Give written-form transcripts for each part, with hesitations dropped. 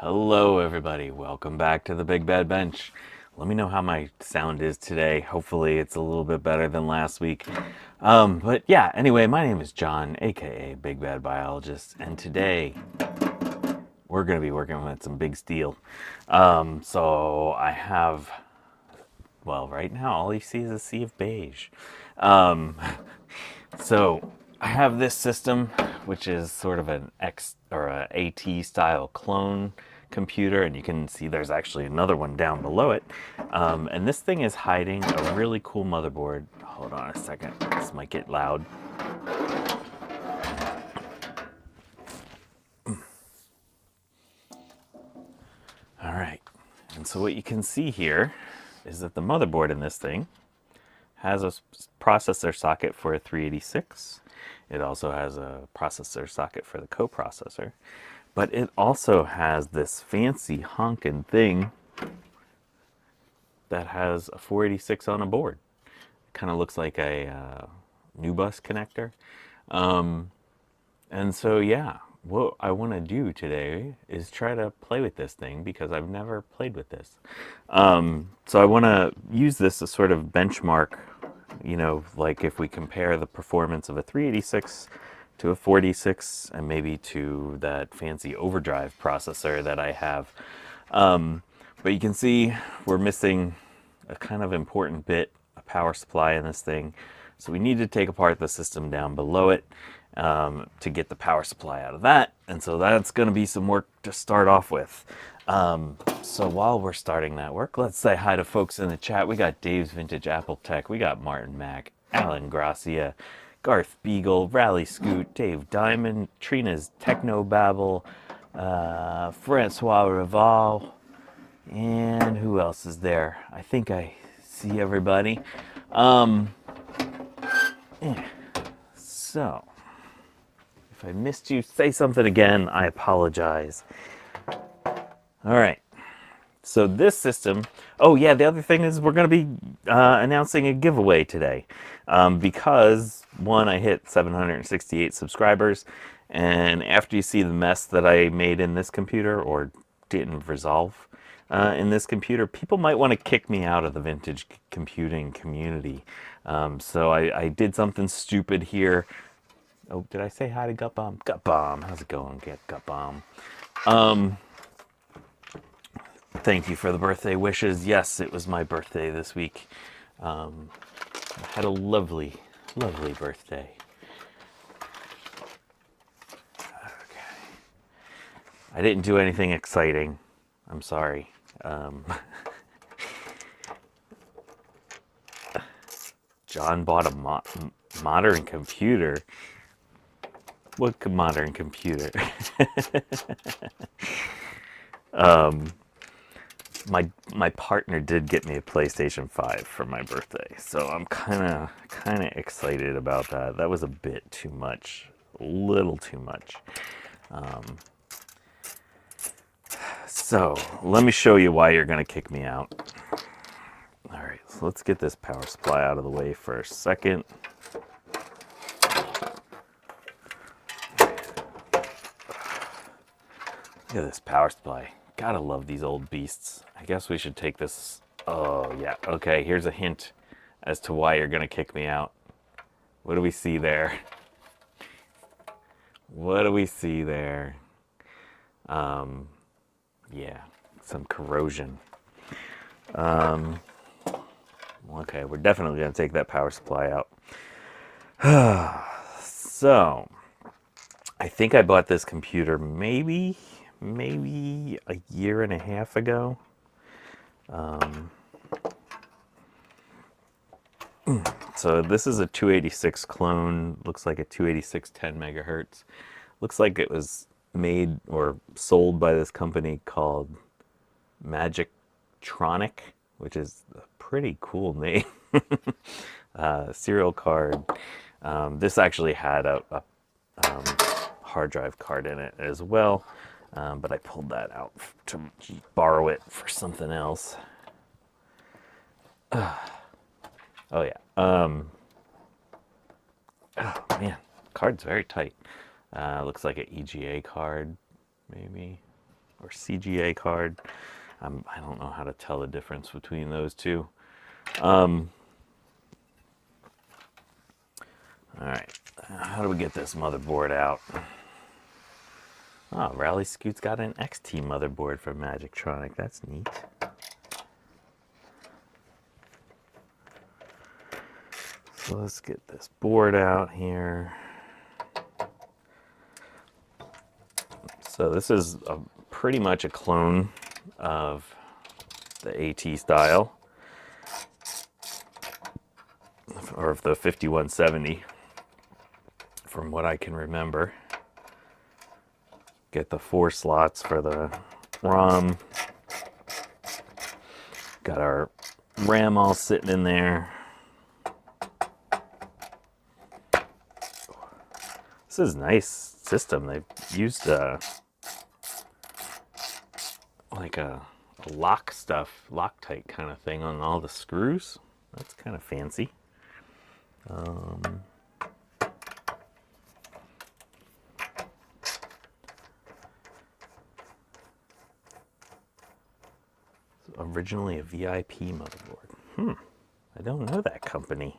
Hello everybody, welcome back to the Big Bad Bench. Let me know how my sound is today. Hopefully it's a little bit better than last week. But yeah, anyway, my name is John, aka Big Bad Biologist, and today we're going to be working with some big steel. So I have, well, right now all you see is a sea of beige. So I have this system, which is sort of an X or a AT style clone computer, and you can see there's actually another one down below it. And this thing is hiding a really cool motherboard. Hold on a second, this might get loud. All right, and so what you can see here is that the motherboard in this thing has a processor socket for a 386. It also has a processor socket for the coprocessor, but it also has this fancy honkin' thing that has a 486 on a board. It kind of looks like a new bus connector. And so yeah, what I want to do today is try to play with this thing because I've never played with this. So I want to use this as sort of benchmark, you know, like if we compare the performance of a 386 to a 486 and maybe to that fancy overdrive processor that I have. But you can see we're missing a kind of important bit, a power supply in this thing. So we need to take apart the system down below it to get the power supply out of that. And so that's going to be some work to start off with. So while we're starting that work, let's say hi to folks in the chat. We got Dave's Vintage Apple Tech. We got Martin Mack, Alan Gracia, Garth Beagle, Rally Scoot, Dave Diamond, Trina's Techno Babble, Francois Rival, and who else is there? I think I see everybody. So, if I missed you, say something again. I apologize. All right. So this system, oh yeah, the other thing is we're going to be announcing a giveaway today because, one, I hit 768 subscribers, and after you see the mess that I made in this computer, or didn't resolve in this computer, people might want to kick me out of the vintage computing community. So I did something stupid here. Oh, did I say hi to Gut Bomb? Gut Bomb, how's it going, Gut Bomb? Thank you for the birthday wishes. Yes, it was my birthday this week. I had a lovely, lovely birthday. Okay. I didn't do anything exciting. I'm sorry. John bought a modern computer. What modern computer? My partner did get me a PlayStation 5 for my birthday, so I'm kind of excited about that. That was a bit too much, a little too much. So let me show you why you're gonna kick me out. All right, so let's get this power supply out of the way for a second. Look at this power supply. Gotta love these old beasts. I guess we should take this. Oh, yeah. Okay, here's a hint as to why you're gonna kick me out. What do we see there? What do we see there? Yeah, some corrosion. Okay, we're definitely gonna take that power supply out. So, I think I bought this computer maybe a year and a half ago. So this is a 286 clone. Looks like a 286 10 megahertz. Looks like it was made or sold by this company called Magitronic, which is a pretty cool name. Serial card. This actually had a hard drive card in it as well, but I pulled that out to borrow it for something else. Oh yeah. Oh man, card's very tight. Looks like an EGA card, maybe, or CGA card. I don't know how to tell the difference between those two. All right, how do we get this motherboard out? Oh, Rally Scoot's got an XT motherboard from Magictronic. That's neat. So let's get this board out here. So this is pretty much a clone of the AT style, or of the 5170, from what I can remember. Get the 4 slots for the ROM. Got our RAM all sitting in there. This is a nice system. They've used like a Loctite kind of thing on all the screws. That's kind of fancy. Originally a VIP motherboard. I don't know that company.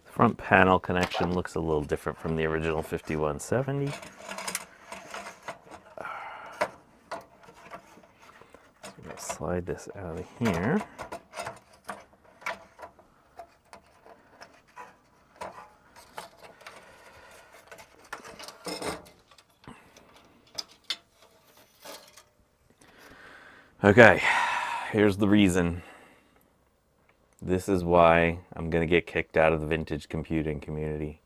Front panel connection looks a little different from the original 5170. So we're going to slide this out of here. Okay, here's the reason. This is why I'm going to get kicked out of the vintage computing community.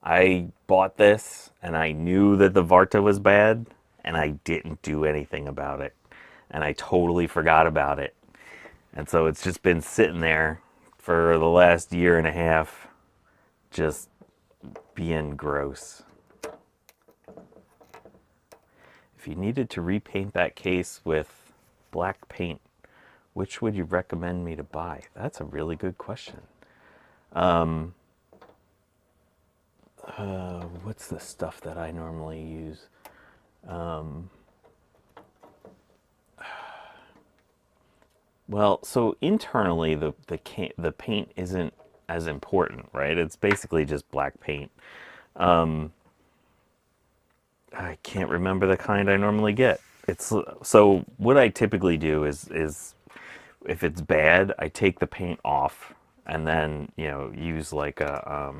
I bought this and I knew that the Varta was bad and I didn't do anything about it. And I totally forgot about it. And so it's just been sitting there for the last year and a half, just being gross. If you needed to repaint that case with black paint, which would you recommend me to buy? That's a really good question. What's the stuff that I normally use? Well, so internally, the paint isn't as important, right? It's basically just black paint. I can't remember the kind I normally get. So what I typically do is if it's bad, I take the paint off and then, use like a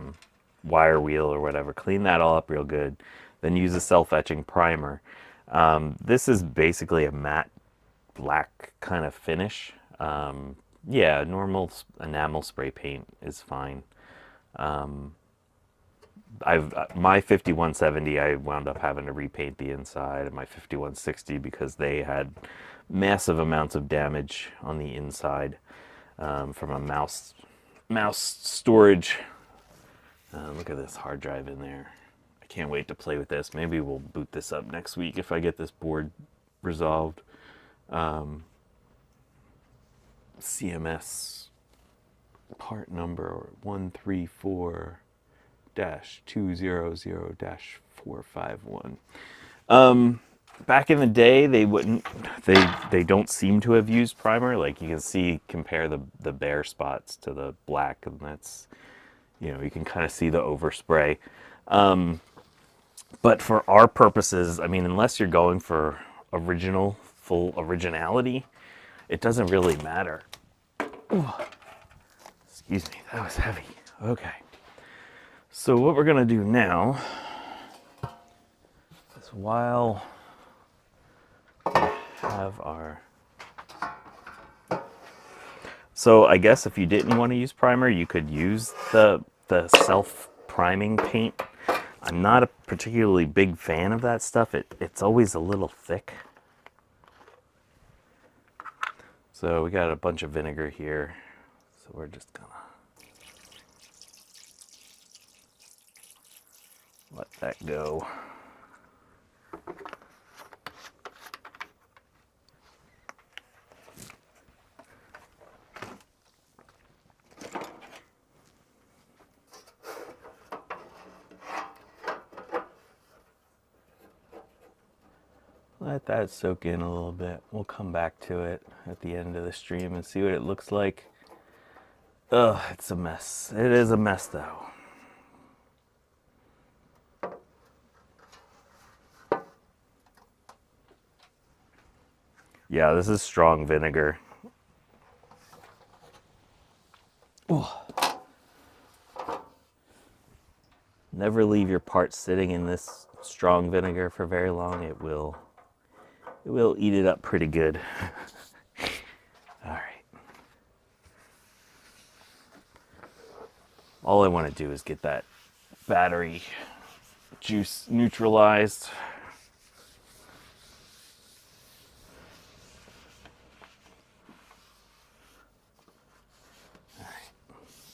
wire wheel or whatever, clean that all up real good, then use a self-etching primer. This is basically a matte black kind of finish. Yeah, normal enamel spray paint is fine. My 5170, I wound up having to repaint the inside of my 5160 because they had massive amounts of damage on the inside from a mouse storage. Look at this hard drive in there. I can't wait to play with this. Maybe we'll boot this up next week if I get this board resolved. CMS part number 134-200-451. Back in the day, they don't seem to have used primer. Like you can see, compare the bare spots to the black, and that's, you can kind of see the overspray. But for our purposes, I mean, unless you're going for full originality, it doesn't really matter. Ooh. Excuse me, that was heavy. Okay. So what we're gonna do now is, while we have our... So I guess if you didn't want to use primer, you could use the self-priming paint. I'm not a particularly big fan of that stuff. It's always a little thick. So we got a bunch of vinegar here. So we're just gonna let that go. Let that soak in a little bit. We'll come back to it at the end of the stream and see what it looks like. Ugh, it's a mess. It is a mess though. Yeah, this is strong vinegar. Ooh. Never leave your part sitting in this strong vinegar for very long. It will eat it up pretty good. All right. All I want to do is get that battery juice neutralized.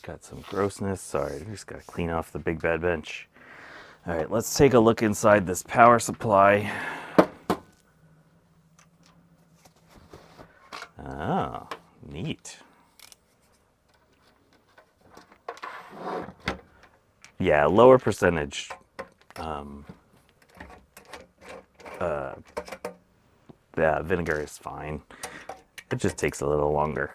Got some grossness. Sorry, I just got to clean off the BigBadBench. All right, let's take a look inside this power supply. Oh, neat. Yeah, lower percentage. Yeah, vinegar is fine. It just takes a little longer.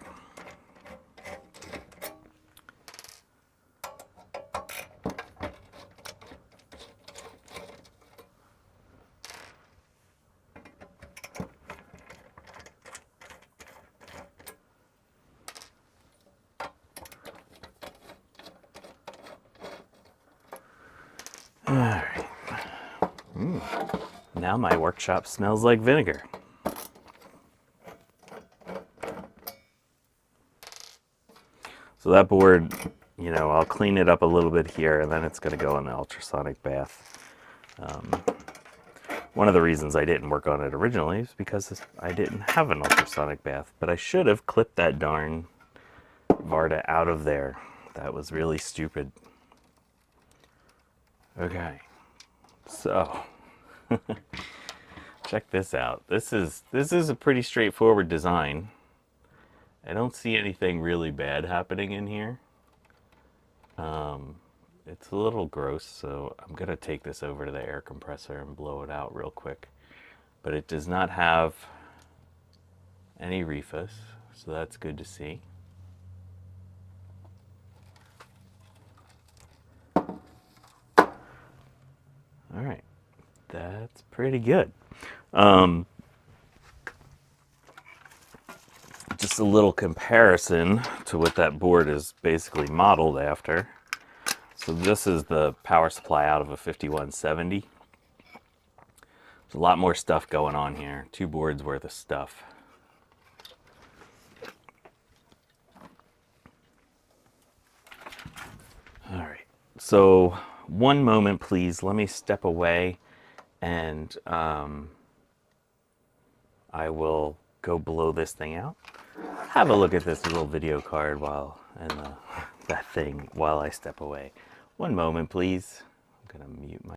All right. Now my workshop smells like vinegar. So that board, you know, I'll clean it up a little bit here, and then it's going to go in the ultrasonic bath. One of the reasons I didn't work on it originally is because I didn't have an ultrasonic bath, but I should have clipped that darn Varta out of there. That was really stupid. Okay, so check this out. This is a pretty straightforward design. I don't see anything really bad happening in here. It's a little gross, so I'm gonna take this over to the air compressor and blow it out real quick. But it does not have any refus, so that's good to see. All right, that's pretty good. Just a little comparison to what that board is basically modeled after. So this is the power supply out of a 5170. There's a lot more stuff going on here. 2 boards worth of stuff. All right, so one moment please. Let me step away and I will go blow this thing out. Have a look at this little video card while that thing while I step away. One moment, please. I'm gonna mute my.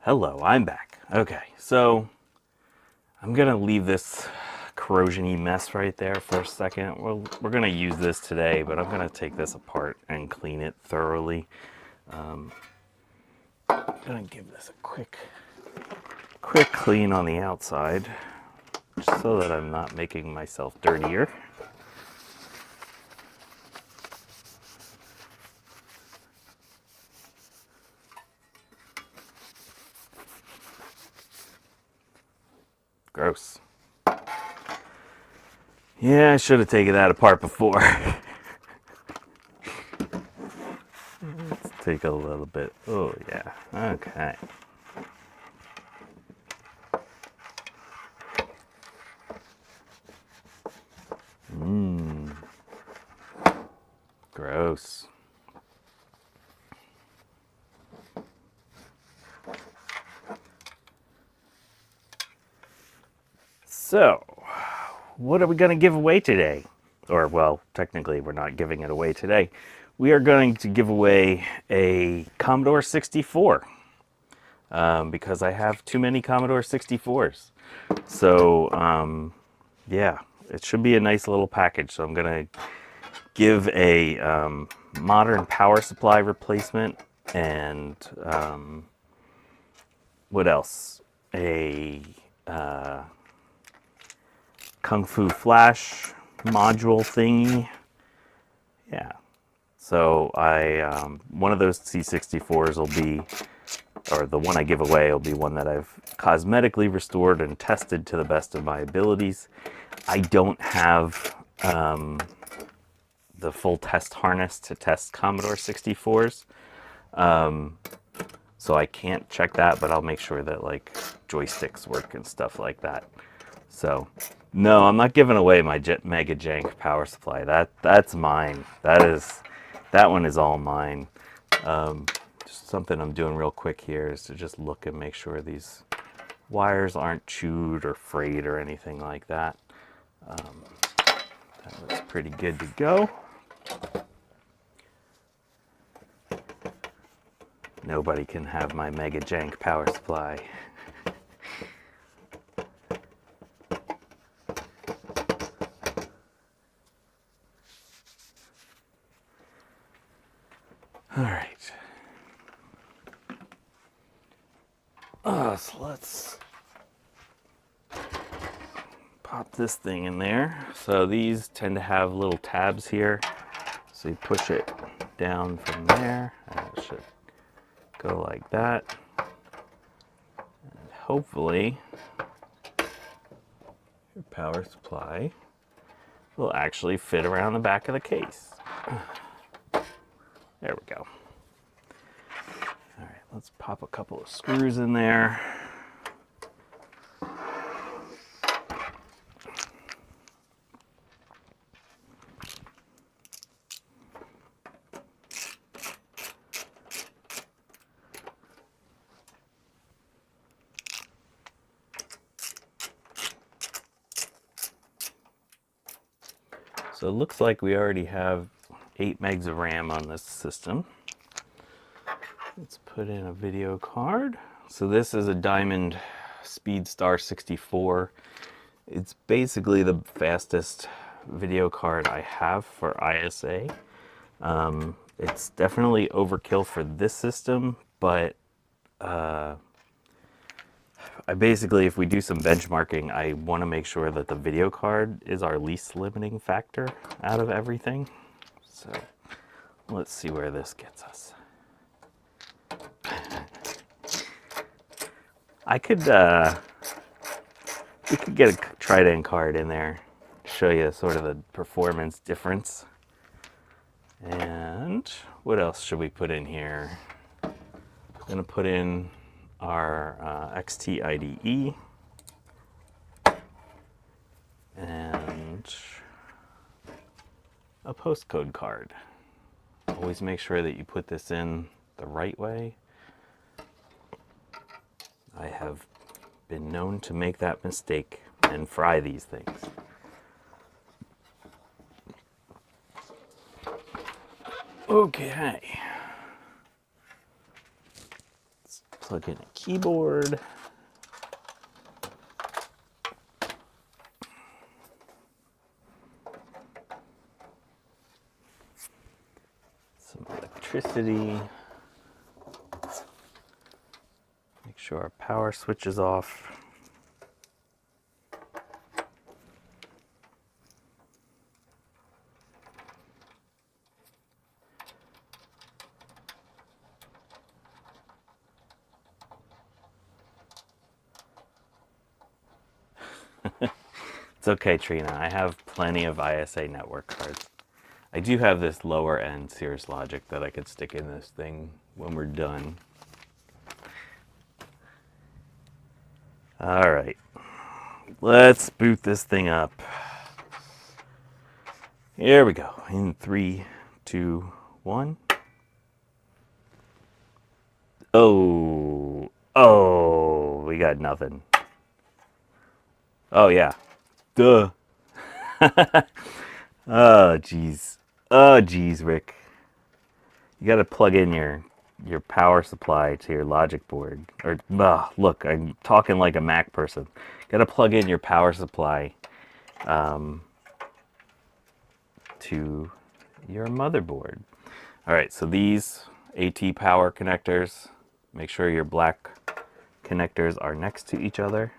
Hello, I'm back. Okay, so I'm gonna leave this corrosion-y mess right there for a second. We're gonna use this today, but I'm gonna take this apart and clean it thoroughly. I'm gonna give this a quick clean on the outside, just so that I'm not making myself dirtier. Gross. Yeah, I should have taken that apart before. Let's take a little bit. Oh, yeah. Okay. close. So, what are we going to give away today? Or, well, technically we're not giving it away today. We are going to give away a Commodore 64 because I have too many Commodore 64s. So, yeah, it should be a nice little package. So I'm going to give a modern power supply replacement and what else? A KuFu flash module thingy. Yeah. So one of those C64s will be, or the one I give away will be one that I've cosmetically restored and tested to the best of my abilities. I don't have the full test harness to test Commodore 64s. So I can't check that, but I'll make sure that like joysticks work and stuff like that. So no, I'm not giving away my Mega Jank power supply. That's mine. That one is all mine. Just something I'm doing real quick here is to just look and make sure these wires aren't chewed or frayed or anything like that. That looks pretty good to go. Nobody can have my Mega Jank power supply. All right. So let's pop this thing in there. So these tend to have little tabs here. So you push it down from there, and it should go like that. And hopefully your power supply will actually fit around the back of the case. There we go. All right, let's pop a couple of screws in there. So it looks like we already have 8 megs of RAM on this system. Let's put in a video card. So this is a Diamond Speedstar 64. It's basically the fastest video card I have for ISA. It's definitely overkill for this system, but I basically, if we do some benchmarking, I want to make sure that the video card is our least limiting factor out of everything. So let's see where this gets us. I could, we could get a Trident card in there, show you sort of the performance difference. And what else should we put in here? I'm gonna put in our XT IDE and a postcode card. Always make sure that you put this in the right way. I have been known to make that mistake and fry these things. Okay. Let's plug in a keyboard. Some electricity. Make sure our power switch is off. It's okay, Trina. I have plenty of ISA network cards. I do have this lower end Cirrus Logic that I could stick in this thing when we're done. All right, let's boot this thing up. Here we go. In 3, 2, 1. Oh, oh, we got nothing. Oh yeah, duh. Oh jeez, oh jeez, Rick. You got to plug in your power supply to your logic board. Or look, I'm talking like a Mac person. Got to plug in your power supply to your motherboard. All right, so these AT power connectors, make sure your black connectors are next to each other.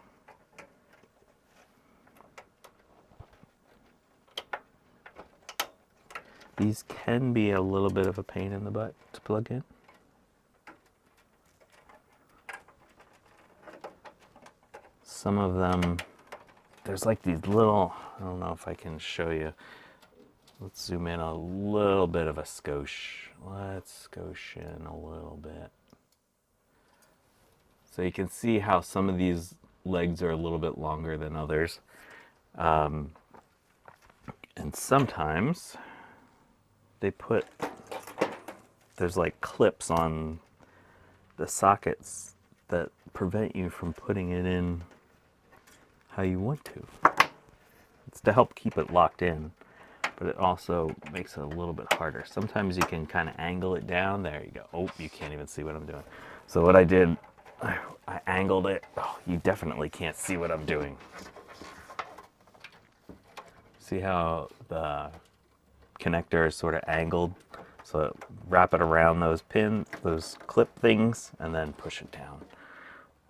These can be a little bit of a pain in the butt to plug in. Some of them, there's like these little, I don't know if I can show you. Let's zoom in a little bit of a skosh. Let's skosh in a little bit. So you can see how some of these legs are a little bit longer than others. And sometimes they put, there's like clips on the sockets that prevent you from putting it in how you want to. It's to help keep it locked in, but it also makes it a little bit harder. Sometimes you can kind of angle it down. There you go. Oh, you can't even see what I'm doing. So what I did, I angled it. Oh, you definitely can't see what I'm doing. See how the connector is sort of angled? So wrap it around those pins, those clip things, and then push it down.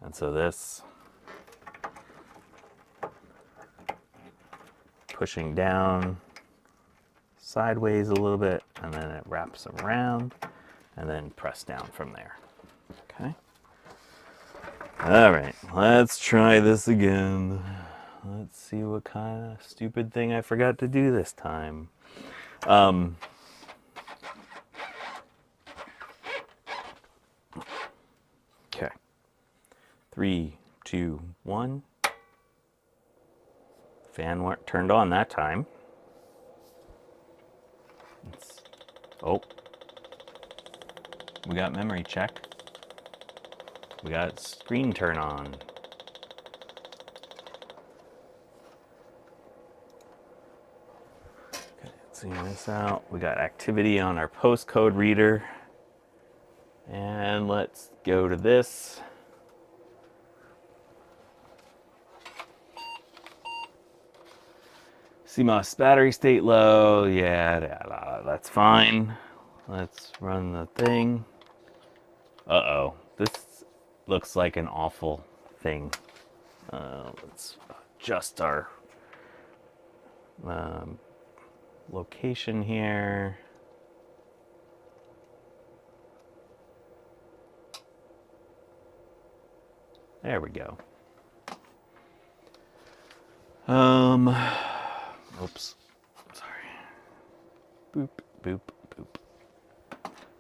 And so this, pushing down sideways a little bit, and then it wraps around, and then press down from there. Okay. All right, let's try this again. Let's see what kind of stupid thing I forgot to do this time. Okay. 3, 2, 1. Fan weren't turned on that time. Oh. We got memory check. We got screen turn on. Okay, zoom this out. We got activity on our postcode reader. And let's go to this. CMOS battery state low. Yeah, that's fine. Let's run the thing. Uh-oh. This looks like an awful thing. Let's adjust our location here. There we go. Oops. Sorry. Boop, boop, boop.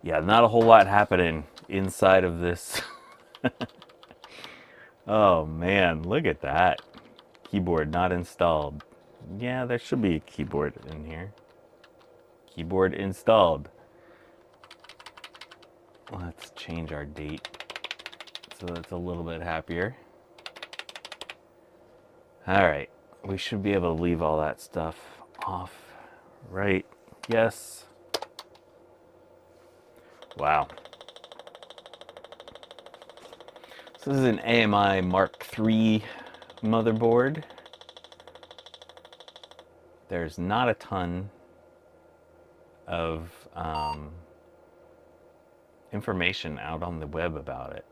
Yeah, not a whole lot happening inside of this. Oh man, look at that. Keyboard not installed. Yeah, there should be a keyboard in here. Keyboard installed. Let's change our date so it's a little bit happier. All right, we should be able to leave all that stuff off. Right, yes. Wow. So this is an AMI Mark III motherboard. There's not a ton of information out on the web about it.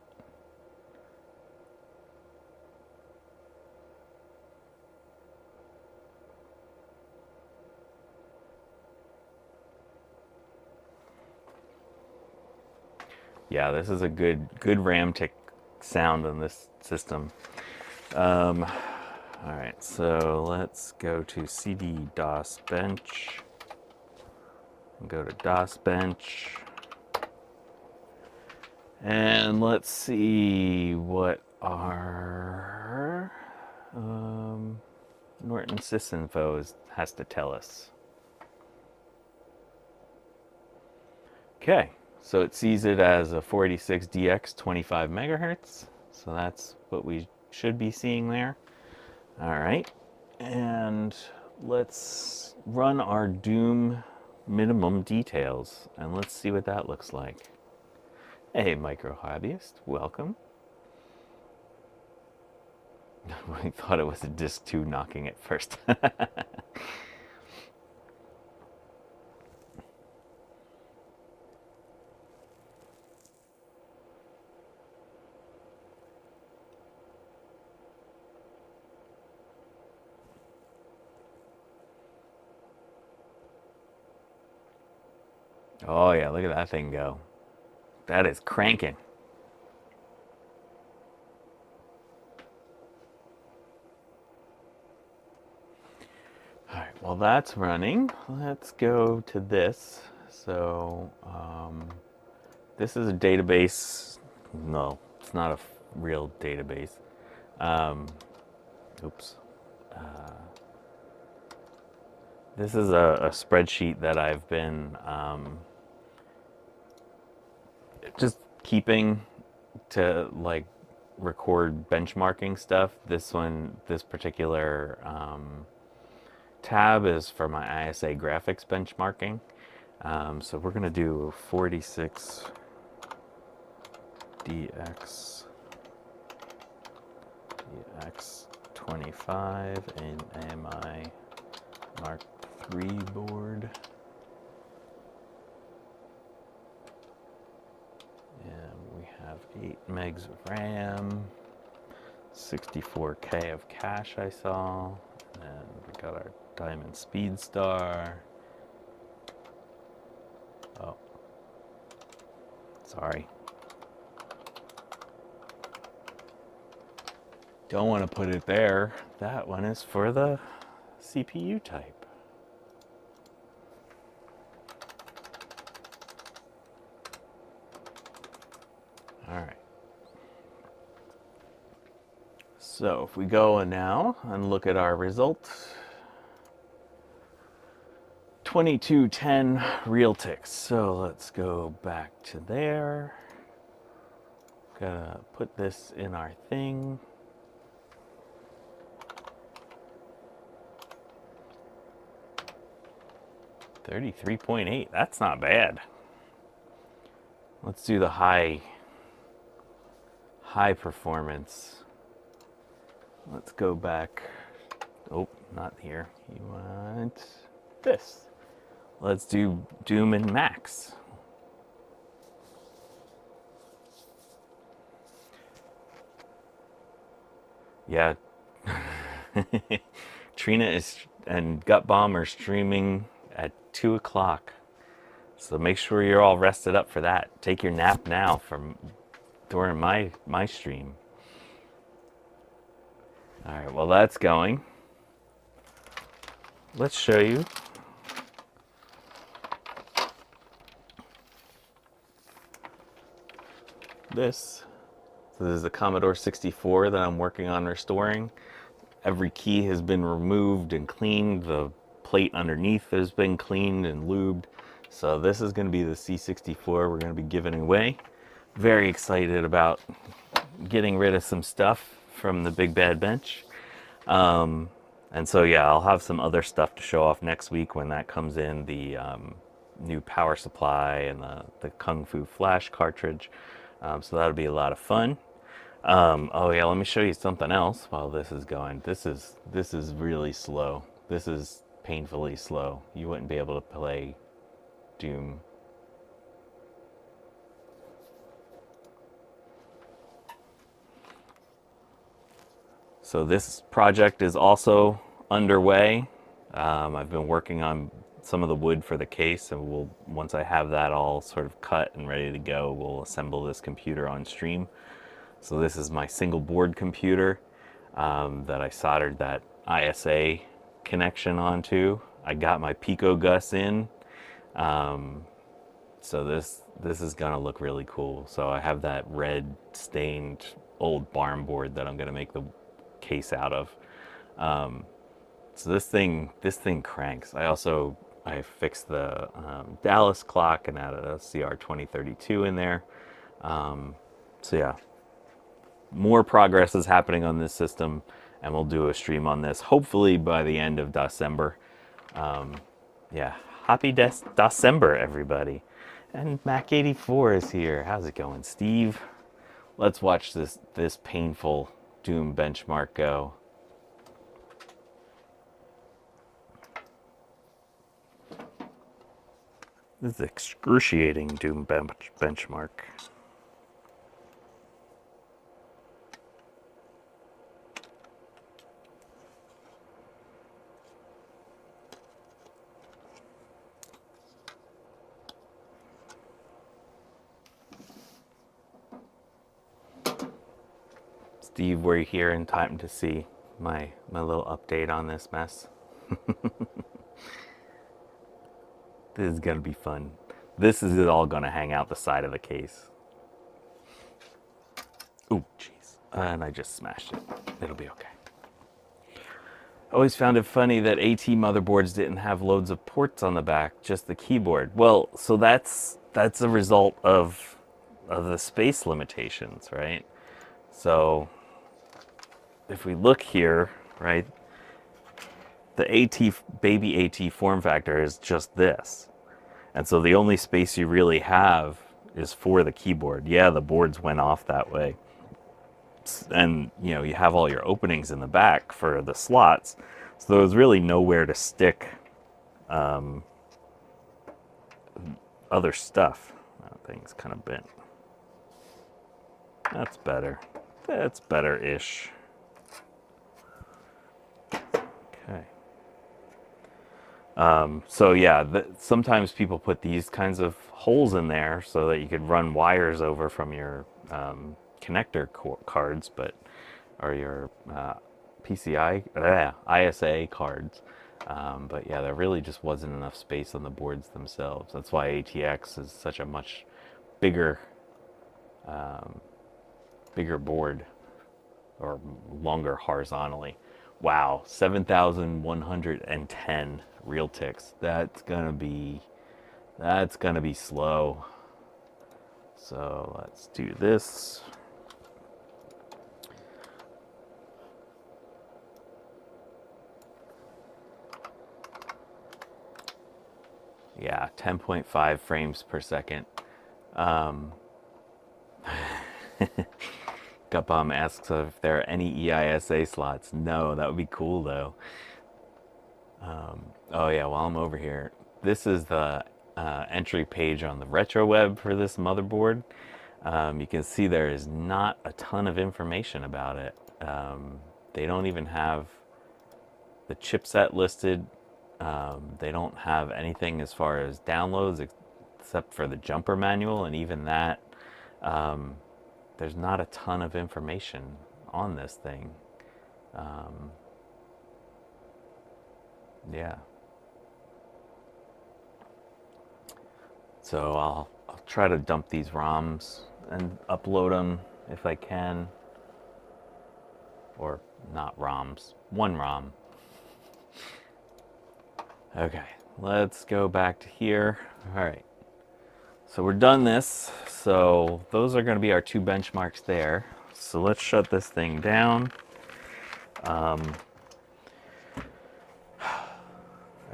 Yeah, this is a good RAM tick sound on this system. All right, so let's go to CD dosbench. Go to dosbench. And let's see what our Norton Sysinfo has to tell us. Okay, so it sees it as a 486DX 25 megahertz. So that's what we should be seeing there. All right, and let's run our Doom minimum details and let's see what that looks like. Hey, micro hobbyist, welcome. I thought it was a disc 2 knocking it first. Oh yeah, look at that thing go. That is cranking. All right, while that's running, let's go to this. So this is a database. No, it's not a real database. Um, oops. This is a spreadsheet that I've been just keeping to like record benchmarking stuff. This particular tab is for my ISA graphics benchmarking. So we're going to do 46 DX 25 in AMI Mark III board. And we have 8 megs of RAM, 64K of cache I saw, and we got our Diamond Speed Star. Oh, sorry. Don't want to put it there. That one is for the CPU type. All right. So if we go now and look at our results, 2210 real ticks. So let's go back to there. Gotta put this in our thing. $33.8, that's not bad. Let's do the high performance. Let's go back. Oh, not here. You want this. Let's do Doom and Max. Yeah. Trina and Gut Bomb are streaming at 2 o'clock. So make sure you're all rested up for that. Take your nap now during my stream. All right, well that's going. Let's show you. This. So this is the Commodore 64 that I'm working on restoring. Every key has been removed and cleaned. The plate underneath has been cleaned and lubed. So this is going to be the C64 we're going to be giving away. Very excited about getting rid of some stuff from the BigBadBench. And so yeah, I'll have some other stuff to show off next week when that comes in. The new power supply and the KuFu flash cartridge. So that'll be a lot of fun. Oh yeah, let me show you something else while this is going. This is really slow. This is painfully slow. You wouldn't be able to play Doom. So this project is also underway. I've been working on some of the wood for the case, and once I have that all sort of cut and ready to go, we'll assemble this computer on stream. So this is my single board computer that I soldered that ISA connection onto. I got my Pico Gus in. So this is gonna look really cool. So I have that red stained old barn board that I'm gonna make the case out of. So this thing cranks. I also I fixed the Dallas clock and added a CR2032 in there. So yeah, more progress is happening on this system, and we'll do a stream on this hopefully by the end of December. Yeah, happy December, everybody. And Mac84 is here. How's it going, Steve? Let's watch this painful Doom benchmark go. This is excruciating Doom benchmark. Steve, were you here in time to see my little update on this mess? This is gonna be fun. This is all gonna hang out the side of the case. Ooh, jeez. And I just smashed it. It'll be okay. Always found it funny that AT motherboards didn't have loads of ports on the back, just the keyboard. Well, so that's a result of the space limitations, right? So if we look here, right, the baby AT form factor is just this. And so the only space you really have is for the keyboard. Yeah, the boards went off that way. And, you know, you have all your openings in the back for the slots. So there's really nowhere to stick other stuff. That thing's kind of bent. That's better. That's better-ish. Okay. So yeah, sometimes people put these kinds of holes in there so that you could run wires over from your connector cards, or your ISA cards. But yeah, there really just wasn't enough space on the boards themselves. That's why ATX is such a much bigger board, or longer horizontally. Wow, 7,110 real ticks. That's gonna be slow. So let's do this. Yeah, 10.5 frames per second. Gutbomb asks if there are any EISA slots. No, that would be cool though. Oh yeah, while I'm over here, this is the entry page on the RetroWeb for this motherboard. You can see there is not a ton of information about it. They don't even have the chipset listed. They don't have anything as far as downloads except for the jumper manual, and even that, there's not a ton of information on this thing. Yeah. So I'll try to dump these ROMs and upload them if I can. Or not ROMs, one ROM. Okay, let's go back to here. All right. So we're done this. So those are going to be our two benchmarks there. So let's shut this thing down. I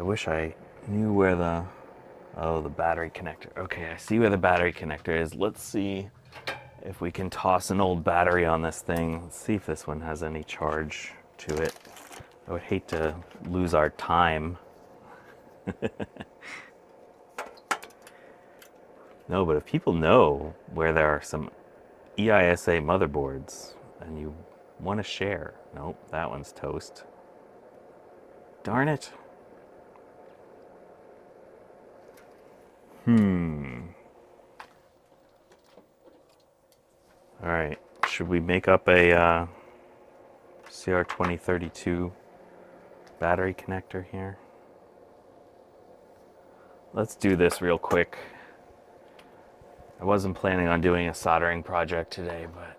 wish I knew where the battery connector. Okay, I see where the battery connector is. Let's see if we can toss an old battery on this thing. Let's see if this one has any charge to it. I would hate to lose our time. No, but if people know where there are some EISA motherboards and you want to share. Nope, that one's toast. Darn it. All right, should we make up a CR2032 battery connector here? Let's do this real quick. I wasn't planning on doing a soldering project today, but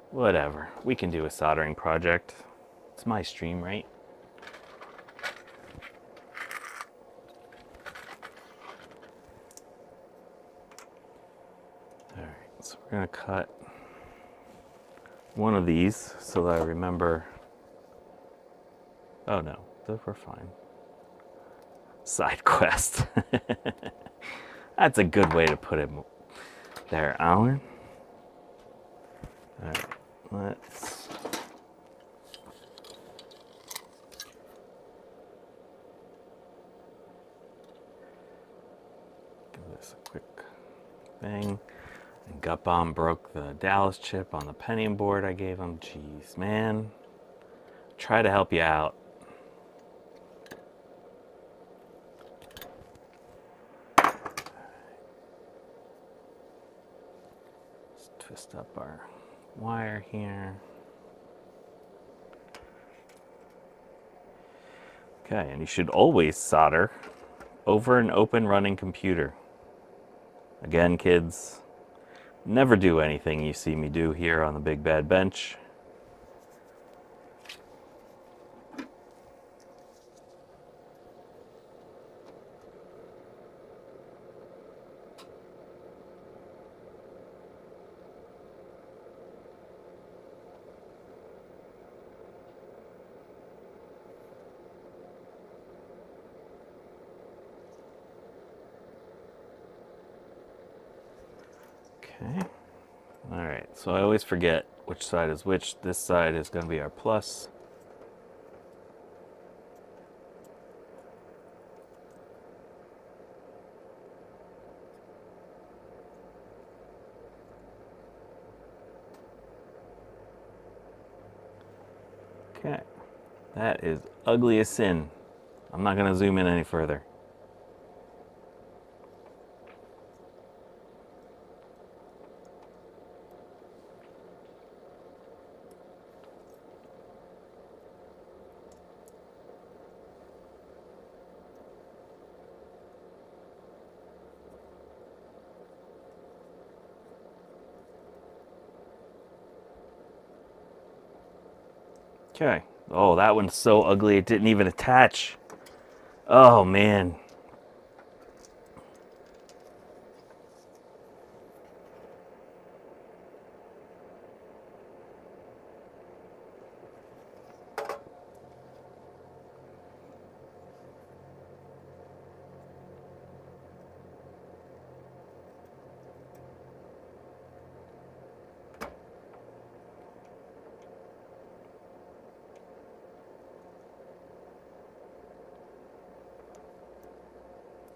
whatever. We can do a soldering project. It's my stream, right? gonna cut one of these so that I remember. Oh no, we're fine. Side quest. That's a good way to put it there, Alan. All right, let's give this a quick thing. And Gut Bomb broke the Dallas chip on the Pentium board I gave him. Jeez, man. Try to help you out. Twist up our wire here. Okay, and you should always solder over an open running computer. Again, kids, never do anything you see me do here on the Big Bad Bench. Okay. All right, so I always forget which side is which. This side is going to be our plus. Okay, that is ugly as sin. I'm not going to zoom in any further. Okay. Oh, that one's so ugly it didn't even attach. Oh, man.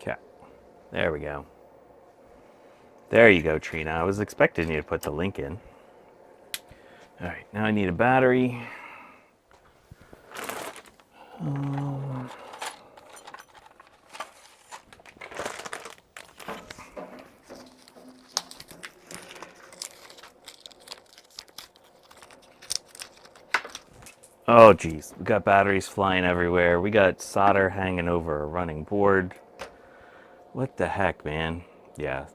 Okay. There we go. There you go, Trina. I was expecting you to put the link in. All right, now I need a battery. Oh, geez. We got batteries flying everywhere. We got solder hanging over a running board. What the heck, man? Yeah.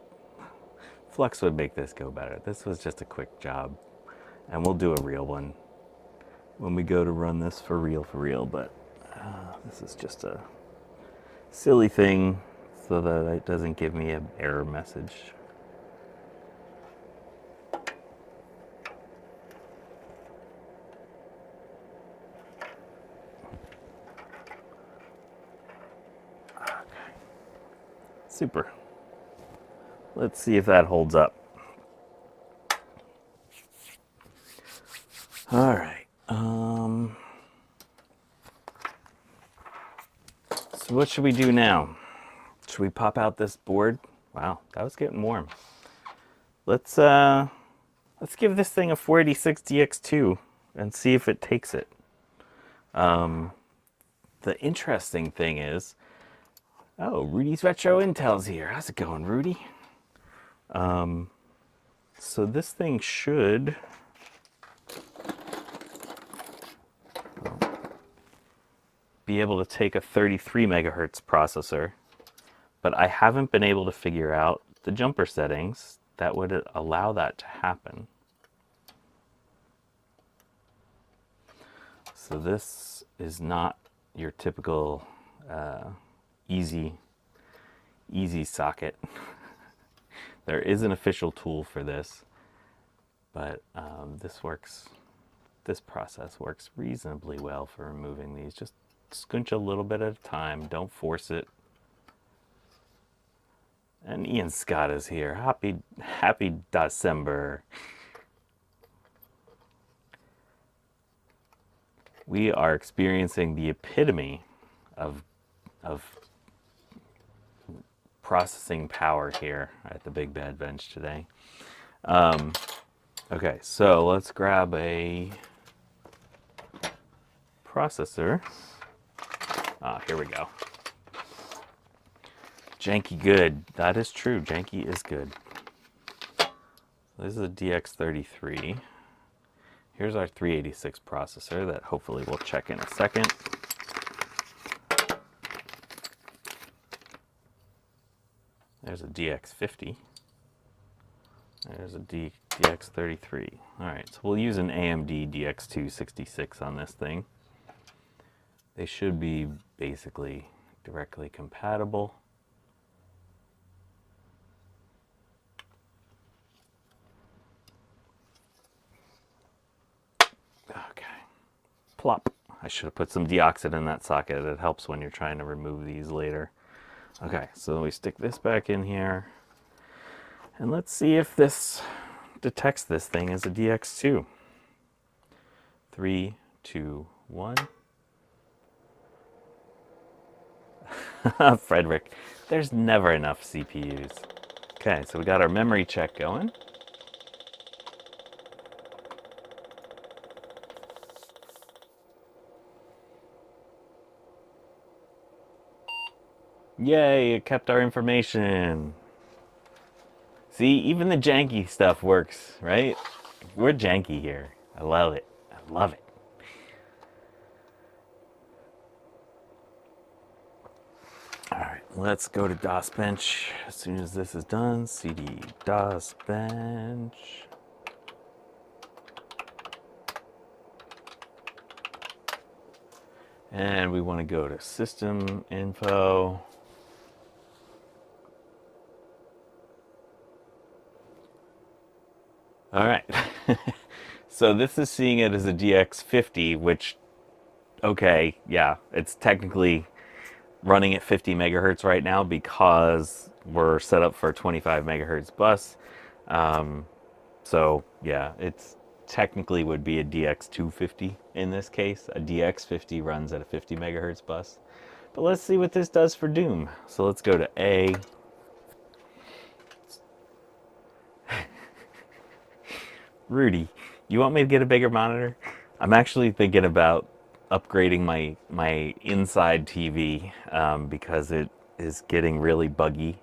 Flux would make this go better. This was just a quick job. And we'll do a real one when we go to run this for real. But this is just a silly thing so that it doesn't give me an error message. Super. Let's see if that holds up. All right. So what should we do now? Should we pop out this board? Wow, that was getting warm. Let's give this thing a 486DX2 and see if it takes it. The interesting thing is, oh, Rudy's Retro Intel's here. How's it going, Rudy? So this thing should be able to take a 33 megahertz processor, but I haven't been able to figure out the jumper settings that would allow that to happen. So this is not your typical easy socket. There is an official tool for this. But this process works reasonably well for removing these. Just scunch a little bit at a time. Don't force it. And Ian Scott is here. Happy December. We are experiencing the epitome of processing power here at the BigBadBench today. Okay, so let's grab a processor. Here we go. Janky good. That is true. Janky is good. This is a DX33. Here's our 386 processor that hopefully we'll check in a second. There's a DX50. There's a DX33. All right, so we'll use an AMD DX266 on this thing. They should be basically directly compatible. Okay, plop. I should have put some deoxit in that socket. It helps when you're trying to remove these later. Okay, so we stick this back in here. And let's see if this detects this thing as a DX2. 3, 2, 1. Frederick, there's never enough CPUs. Okay, so we got our memory check going. Yay, it kept our information. See, even the janky stuff works, right? We're janky here. I love it. I love it. All right, let's go to dosbench as soon as this is done. CD dosbench. And we want to go to system info. All right. So this is seeing it as a DX50, which, okay, yeah, it's technically running at 50 megahertz right now because we're set up for a 25 megahertz bus. So yeah, it's technically would be a DX250 in this case. A DX50 runs at a 50 megahertz bus. But let's see what this does for Doom. So let's go to A. Rudy, you want me to get a bigger monitor? I'm actually thinking about upgrading my inside TV because it is getting really buggy,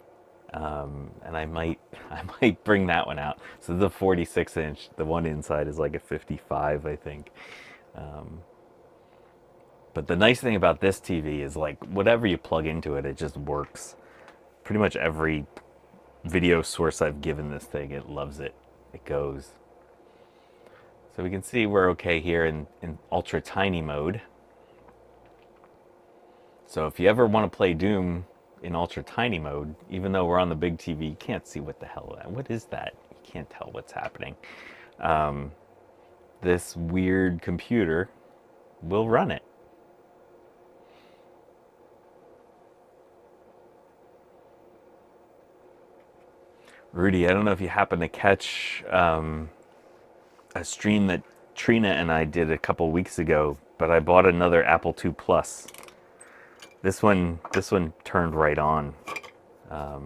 and I might bring that one out. So the 46 inch, the one inside is like a 55, I think. But the nice thing about this TV is like whatever you plug into it, it just works. Pretty much every video source I've given this thing, it loves it. It goes. So we can see we're okay here in ultra tiny mode. So if you ever want to play Doom in ultra tiny mode, even though we're on the big TV, you can't see what the hell that. What is that? You can't tell what's happening. This weird computer will run it. Rudy, I don't know if you happen to catch a stream that Trina and I did a couple weeks ago, but I bought another Apple II Plus. This one turned right on. All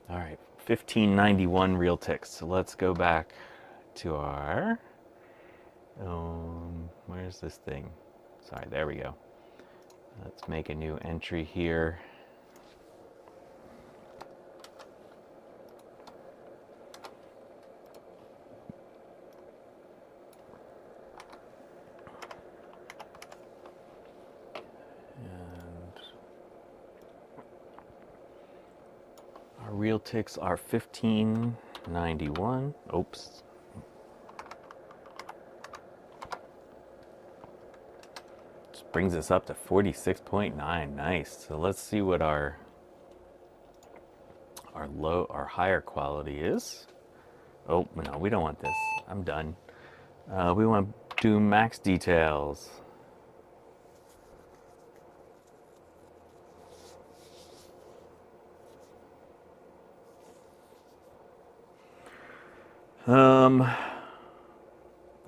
right, 1591 real ticks. So let's go back to our. Where's this thing? Sorry, there we go. Let's make a new entry here. Real ticks are 1591. Oops. Just brings us up to 46.9. Nice. So let's see what our higher quality is. Oh, no, we don't want this. I'm done. We want to do max details.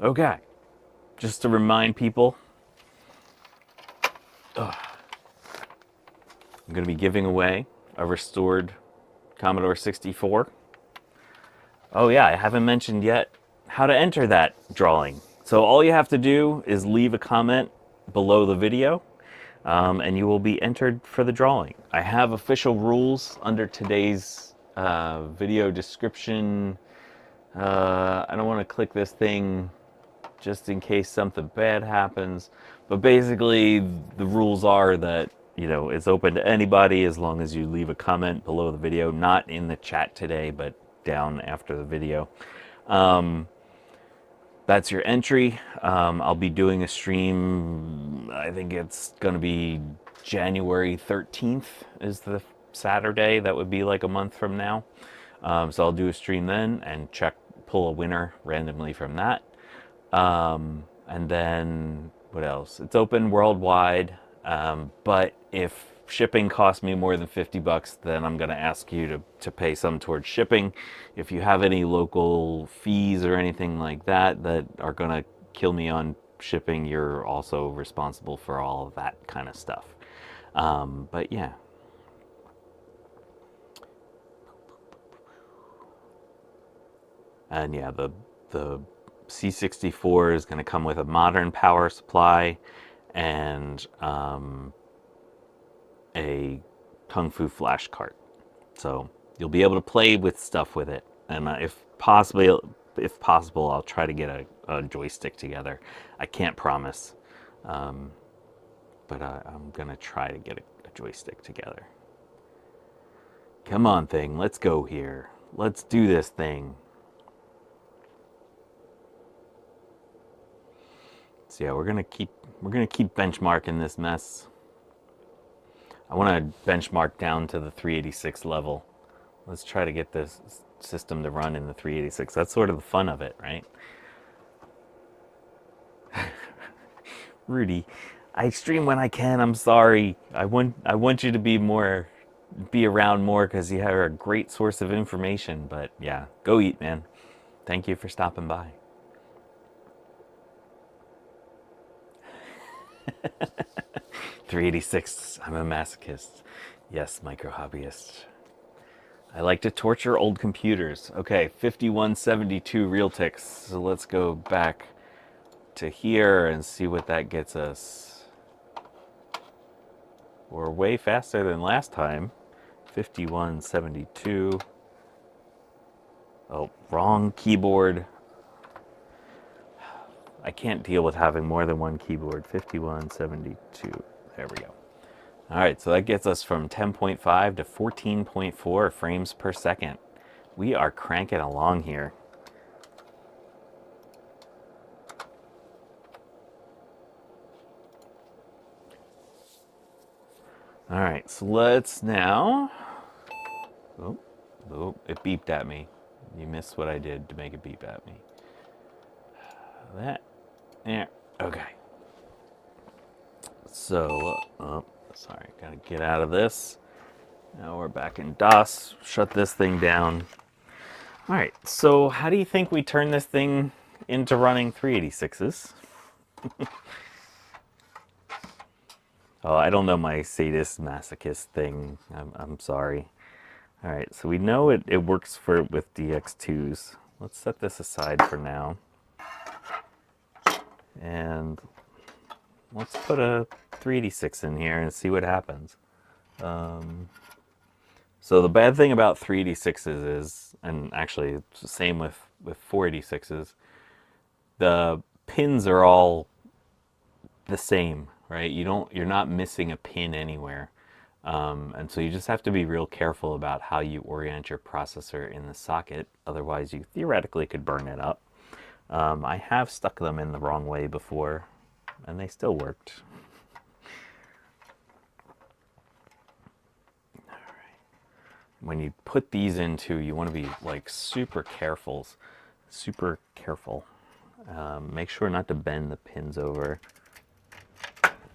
Okay. Just to remind people, I'm going to be giving away a restored Commodore 64. Oh yeah, I haven't mentioned yet how to enter that drawing. So all you have to do is leave a comment below the video, and you will be entered for the drawing. I have official rules under today's video description. I don't want to click this thing just in case something bad happens. But basically, the rules are that, you know, it's open to anybody as long as you leave a comment below the video, not in the chat today, but down after the video. That's your entry. I'll be doing a stream, I think it's going to be January 13th is the Saturday. That would be like a month from now. So I'll do a stream then and pull a winner randomly from that. And then what else? It's open worldwide, but if shipping costs me more than $50, then I'm going to ask you to pay some towards shipping. If you have any local fees or anything like that that are going to kill me on shipping, you're also responsible for all of that kind of stuff. But yeah. And yeah, the C64 is going to come with a modern power supply and a KuFu flash cart. So you'll be able to play with stuff with it. And if possible, I'll try to get a joystick together. I can't promise, but I'm going to try to get a joystick together. Come on, thing. Let's go here. Let's do this thing. So yeah, we're gonna keep benchmarking this mess. I want to benchmark down to the 386 level. Let's try to get this system to run in the 386. That's sort of the fun of it, right? Rudy, I stream when I can. I'm sorry. I want you to be around more because you are a great source of information. But yeah, go eat, man. Thank you for stopping by. 386. I'm a masochist. Yes, micro hobbyist. I like to torture old computers. Okay, 5172 Realtix. So let's go back to here and see what that gets us. We're way faster than last time. 5172. Oh, wrong keyboard. I can't deal with having more than one keyboard. 5172. There we go. All right, so that gets us from 10.5 to 14.4 frames per second. We are cranking along here. All right, so let's now... Oh, it beeped at me. You missed what I did to make it beep at me. That... Yeah, okay. So, sorry, gotta get out of this. Now we're back in DOS. Shut this thing down. All right, so how do you think we turn this thing into running 386s? Oh, I don't know my sadist masochist thing. I'm sorry. All right, so we know it works with DX2s. Let's set this aside for now. And let's put a 386 in here and see what happens. So the bad thing about 386s is, and actually it's the same with 486s, the pins are all the same, right? You're not missing a pin anywhere. And so you just have to be real careful about how you orient your processor in the socket. Otherwise you theoretically could burn it up. I have stuck them in the wrong way before, and they still worked. All right. when you put these into, you want to be like super careful. Make sure not to bend the pins over.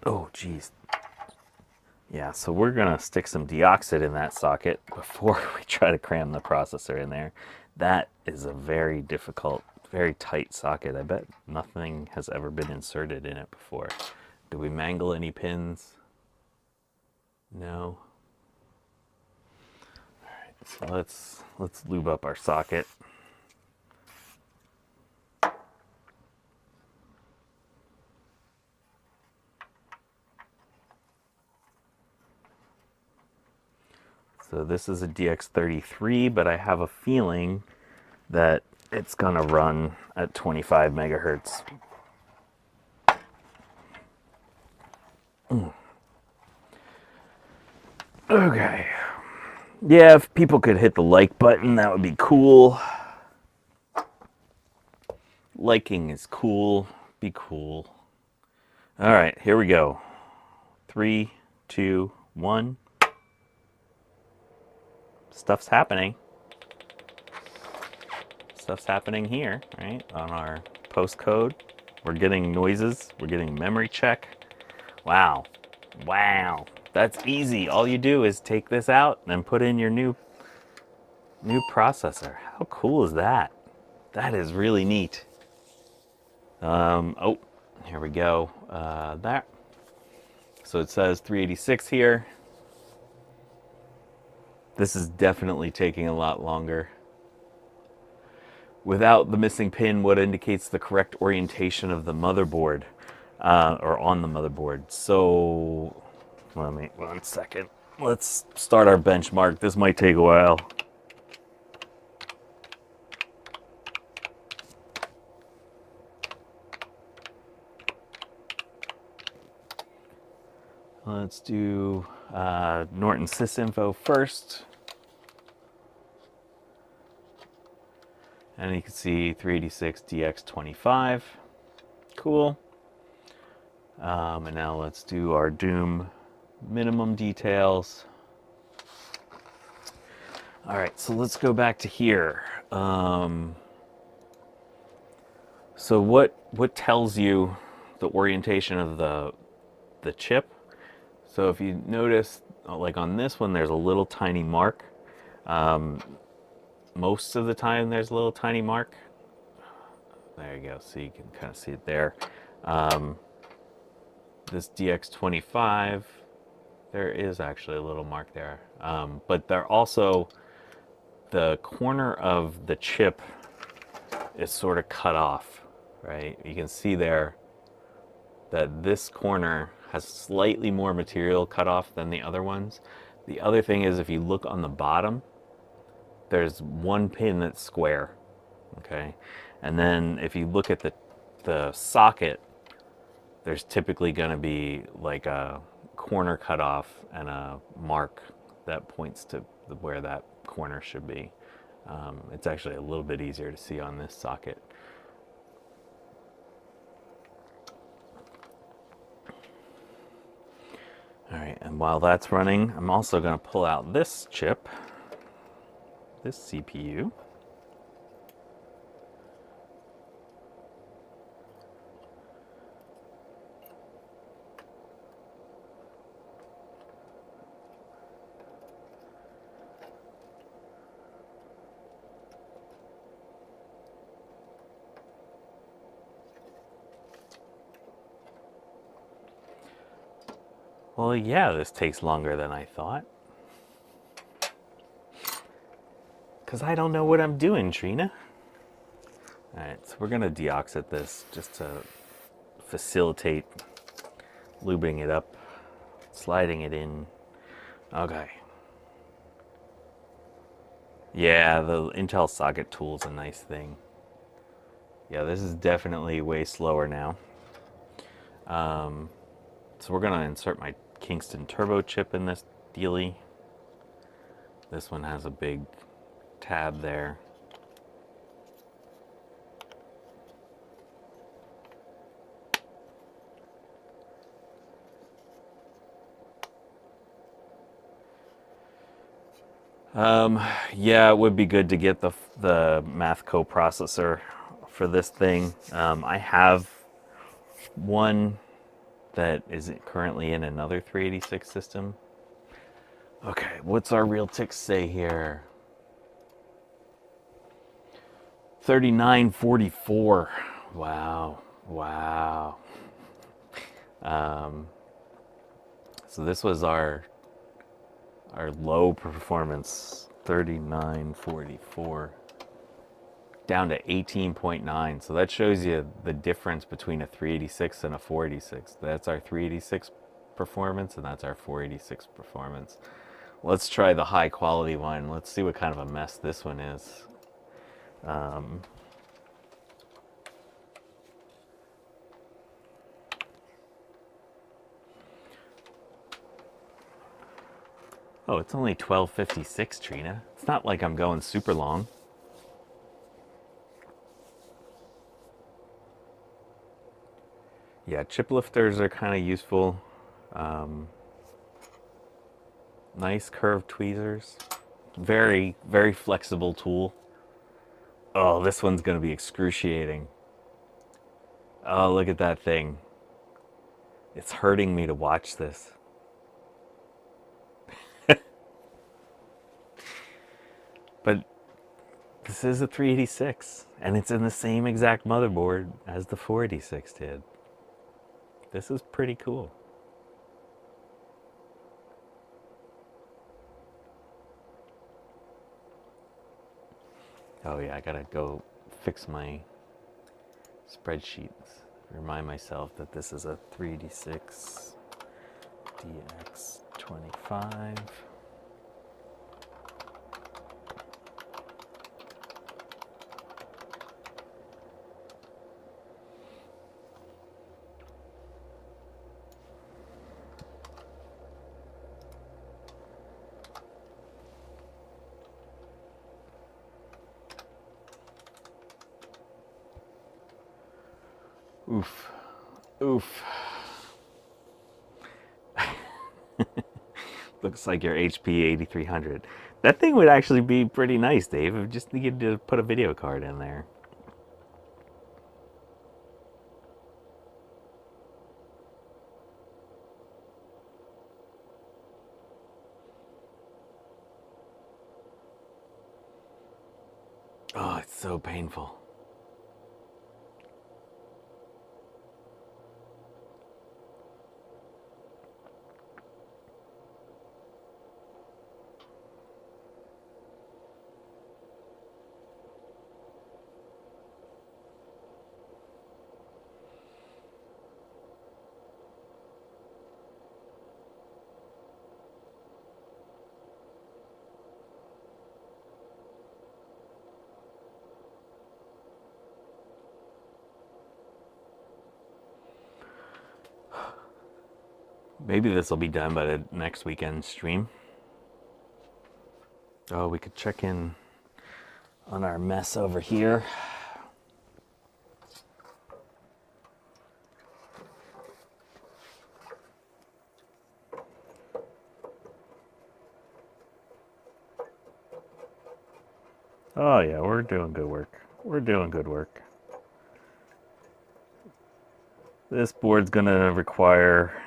Oh, geez. Yeah, so we're going to stick some deoxit in that socket before we try to cram the processor in there. That is a very difficult, very tight socket. I bet nothing has ever been inserted in it before. Do we mangle any pins? No. All right, so let's lube up our socket. So this is a DX33, but I have a feeling that it's gonna run at 25 megahertz. Okay. Yeah, if people could hit the like button, that would be cool. Liking is cool. Be cool. All right, here we go. 3, 2, 1. Stuff's happening. Stuff's happening here, right? On our postcode. We're getting noises. We're getting memory check. Wow. Wow. That's easy. All you do is take this out and put in your new processor. How cool is that? That is really neat. Oh, here we go. That. So it says 386 here. This is definitely taking a lot longer. Without the missing pin, what indicates the correct orientation of the motherboard, or on the motherboard. So, let me, 1 second. Let's start our benchmark. This might take a while. Let's do Norton sysinfo first. And you can see 386 DX25. Cool. And now let's do our Doom minimum details. All right, so let's go back to here. So what tells you the orientation of the chip? So if you notice, like on this one, there's a little tiny mark. Most of the time there's a little tiny mark. There you go, so you can kind of see it there. This DX25, there is actually a little mark there. But there also, the corner of the chip is sort of cut off, right? You can see there that this corner has slightly more material cut off than the other ones. The other thing is, if you look on the bottom, there's one pin that's square, okay? And then if you look at the socket, there's typically going to be like a corner cut off and a mark that points to where that corner should be. It's actually a little bit easier to see on this socket. All right, and while that's running, I'm also going to pull out this chip, this CPU. Well, yeah, this takes longer than I thought. Because I don't know what I'm doing, Trina. Alright, so we're going to deoxit this just to facilitate lubing it up, sliding it in. Okay. Yeah, the Intel socket tool is a nice thing. Yeah, this is definitely way slower now. So we're going to insert my Kingston turbo chip in this dealie. This one has a big tab there. Yeah, it would be good to get the math coprocessor for this thing. I have one that is currently in another 386 system. Okay, what's our real ticks say here? 3944. Wow, wow. So this was our low performance 3944 down to 18.9. So that shows you the difference between a 386 and a 486. That's our 386 performance and that's our 486 performance. Let's try the high quality one. Let's see what kind of a mess this one is. Oh, it's only 1256, Trina. It's not like I'm going super long. Yeah, chip lifters are kind of useful. Nice curved tweezers. Very, very flexible tool. Oh, this one's going to be excruciating. Oh, look at that thing. It's hurting me to watch this. But this is a 386, and it's in the same exact motherboard as the 486 did. This is pretty cool. Oh yeah, I gotta go fix my spreadsheets. Remind myself that this is a 386 DX25. Oof. Oof. Looks like your HP 8300. That thing would actually be pretty nice, Dave. We just needed to put a video card in there. Oh, it's so painful. Maybe this will be done by the next weekend stream. Oh, we could check in on our mess over here. Oh yeah, we're doing good work. We're doing good work. This board's gonna require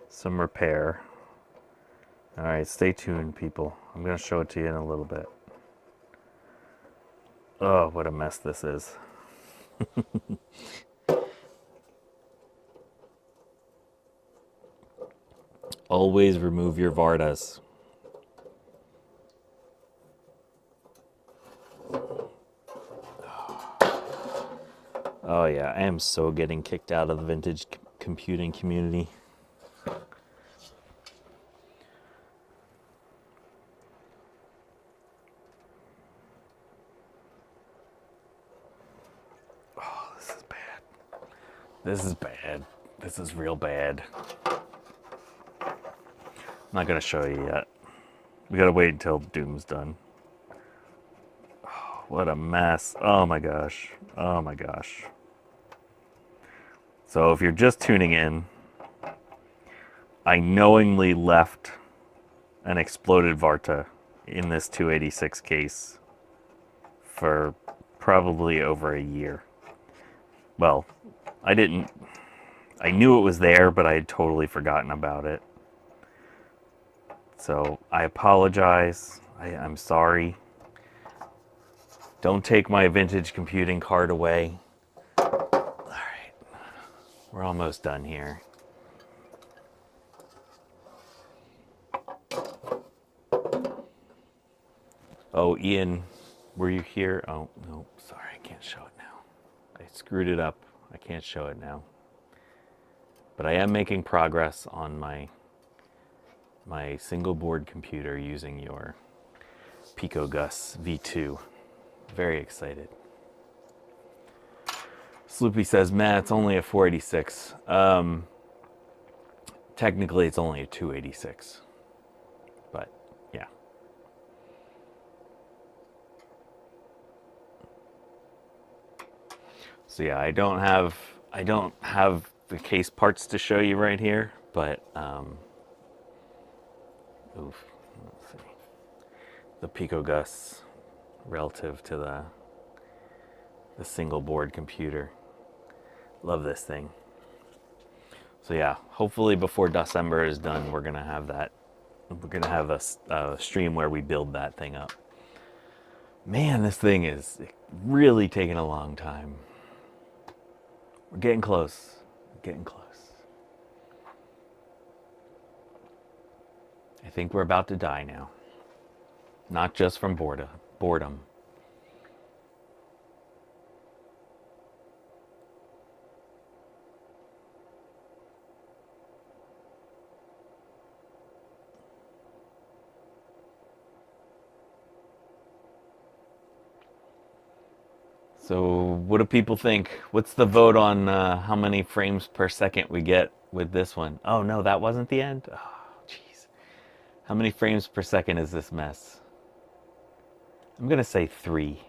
some repair. All right, stay tuned, people. I'm gonna show it to you in a little bit. Oh, what a mess this is. Always remove your Vartas. Oh yeah, I am so getting kicked out of the vintage computing community. Oh, this is bad. This is bad. This is real bad. I'm not gonna show you yet. We gotta wait until Doom's done. Oh, what a mess. Oh my gosh. Oh my gosh. So if you're just tuning in, I knowingly left an exploded Varta in this 286 case for probably over a year. Well, I knew it was there, but I had totally forgotten about it. So I apologize. I'm sorry. Don't take my vintage computing card away. All right, we're almost done here. Oh, Ian, were you here? Oh, no, sorry, I can't show it now. I screwed it up. I can't show it now. But I am making progress on my single board computer using your PicoGus V2. Very excited. Sloopy says, Matt, it's only a 486. Technically, it's only a 286. But, yeah. So yeah, I don't have the case parts to show you right here, but oof, let's see. The PicoGus relative to the single board computer. Love this thing. So yeah, hopefully before doscember is done, we're gonna have that. We're gonna have a stream where we build that thing up. Man, this thing is really taking a long time. We're getting close. Getting close. I think we're about to die now. Not just from boredom. So what do people think? What's the vote on how many frames per second we get with this one? Oh no, that wasn't the end? Oh, jeez. How many frames per second is this mess? I'm going to say 3.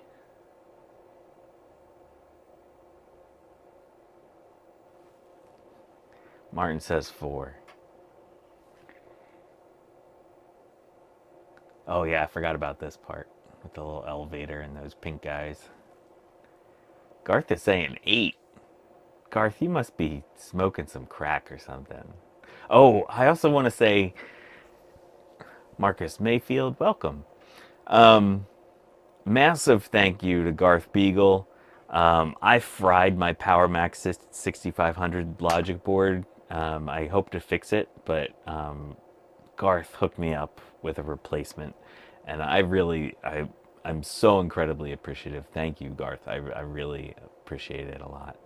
Martin says 4. Oh yeah, I forgot about this part with the little elevator and those pink guys. Garth is saying 8. Garth, you must be smoking some crack or something. Oh, I also want to say, Marcus Mayfield, welcome. Massive thank you to Garth Beagle. I fried my PowerMax 6500 logic board. I hope to fix it, but Garth hooked me up with a replacement, and I'm so incredibly appreciative. Thank you, Garth. I really appreciate it a lot.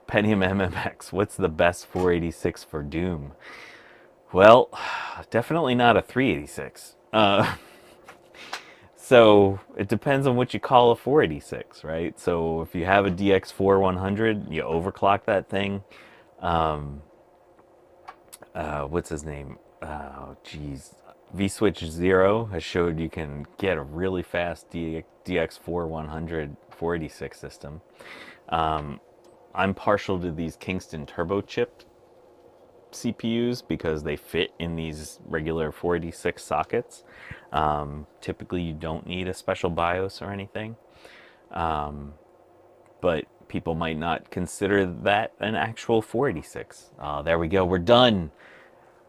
Pentium MMX, what's the best 486 for Doom? Well, definitely not a 386. So it depends on what you call a 486, right? So if you have a DX4 100, you overclock that thing. What's his name? Oh, geez. vSwitch 0 has showed you can get a really fast DX4 100 486 system. I'm partial to these Kingston turbo chip CPUs because they fit in these regular 486 sockets. Typically, you don't need a special BIOS or anything, but people might not consider that an actual 486. There we go. We're done.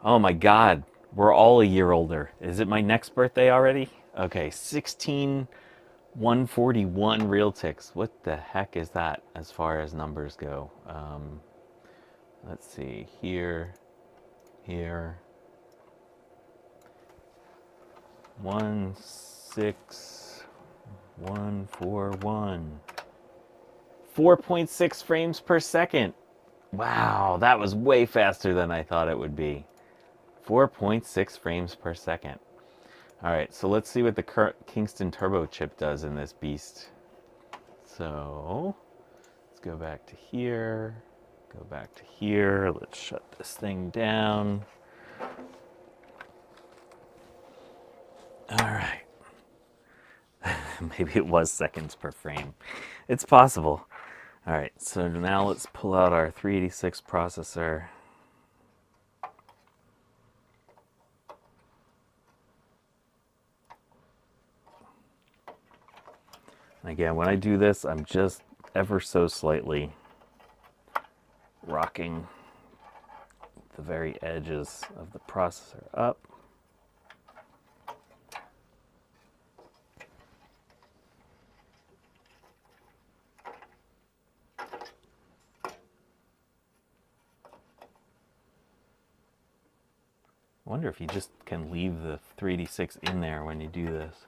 Oh my God. We're all a year older. Is it my next birthday already? Okay, 14141 real ticks. What the heck is that as far as numbers go? Let's see, here. 16141. 4.6 frames per second. Wow, that was way faster than I thought it would be. 4.6 frames per second. All right, so let's see what the Kingston turbo chip does in this beast. So let's go back to here. Go back to here. Let's shut this thing down. All right. Maybe it was seconds per frame. It's possible. All right, so now let's pull out our 386 processor. Again, when I do this, I'm just ever so slightly rocking the very edges of the processor up. I wonder if you just can leave the 386 in there when you do this.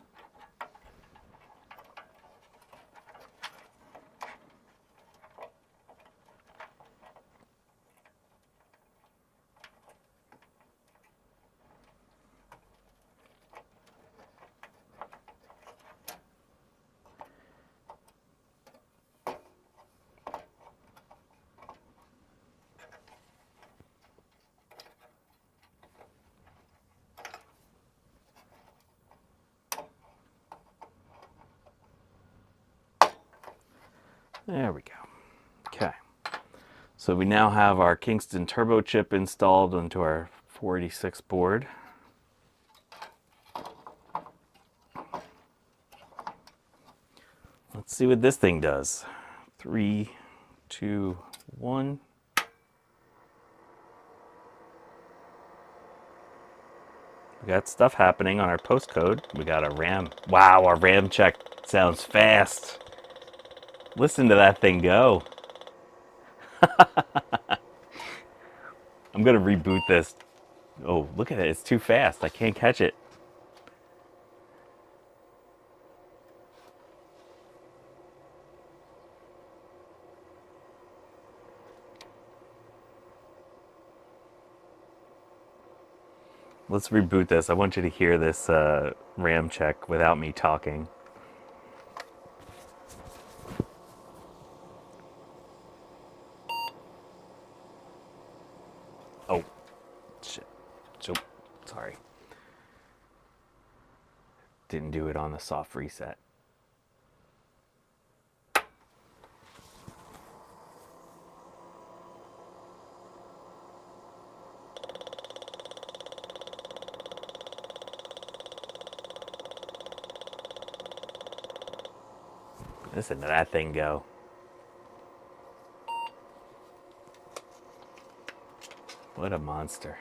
There we go. Okay. So we now have our Kingston turbo chip installed onto our 486 board. Let's see what this thing does. 3, 2, 1. We got stuff happening on our postcode. We got a RAM. Wow, our RAM check sounds fast. Listen to that thing go. I'm gonna reboot this. Oh, look at it. It's too fast. I can't catch it. Let's reboot this. I want you to hear this RAM check without me talking. Oh, shit. Sorry. Didn't do it on the soft reset. Listen to that thing go. What a monster.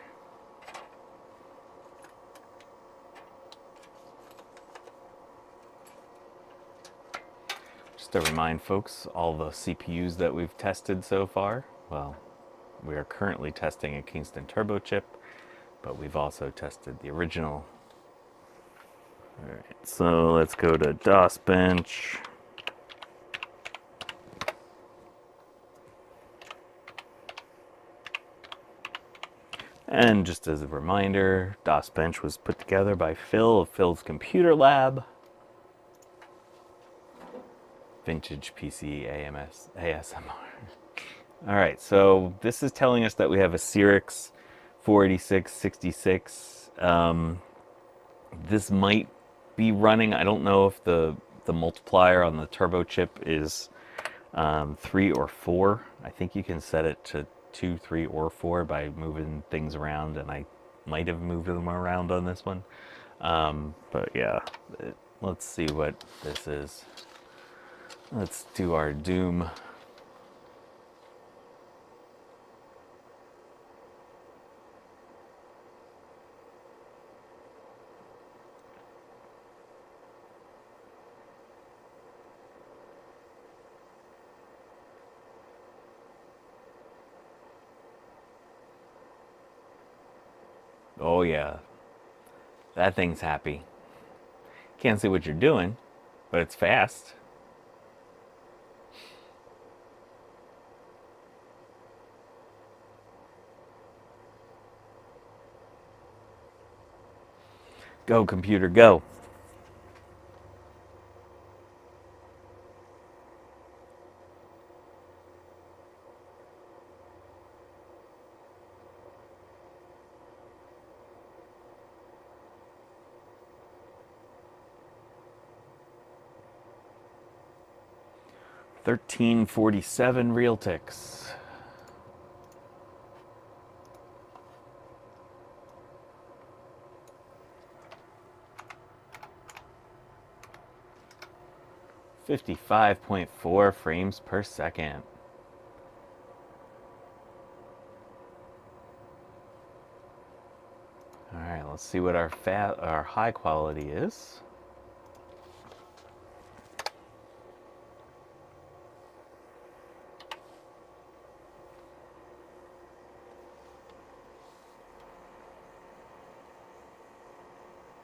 Just to remind folks, all the CPUs that we've tested so far, well, we are currently testing a Kingston turbo chip, but we've also tested the original. All right, so let's go to doscember. And just as a reminder, doscember was put together by Phil of Phil's Computer Lab. Vintage PC ASMR. All right, so this is telling us that we have a Cyrix 486-66. This might be running. I don't know if the multiplier on the turbo chip is 3 or 4. I think you can set it to 2, 3, or 4 by moving things around, and I might have moved them around on this one. But yeah, let's see what this is. Let's do our Doom. Oh yeah, that thing's happy. Can't see what you're doing, but it's fast. Go, computer, go. $13.47 real ticks. 55.4 frames per second. All right, let's see what our high quality is.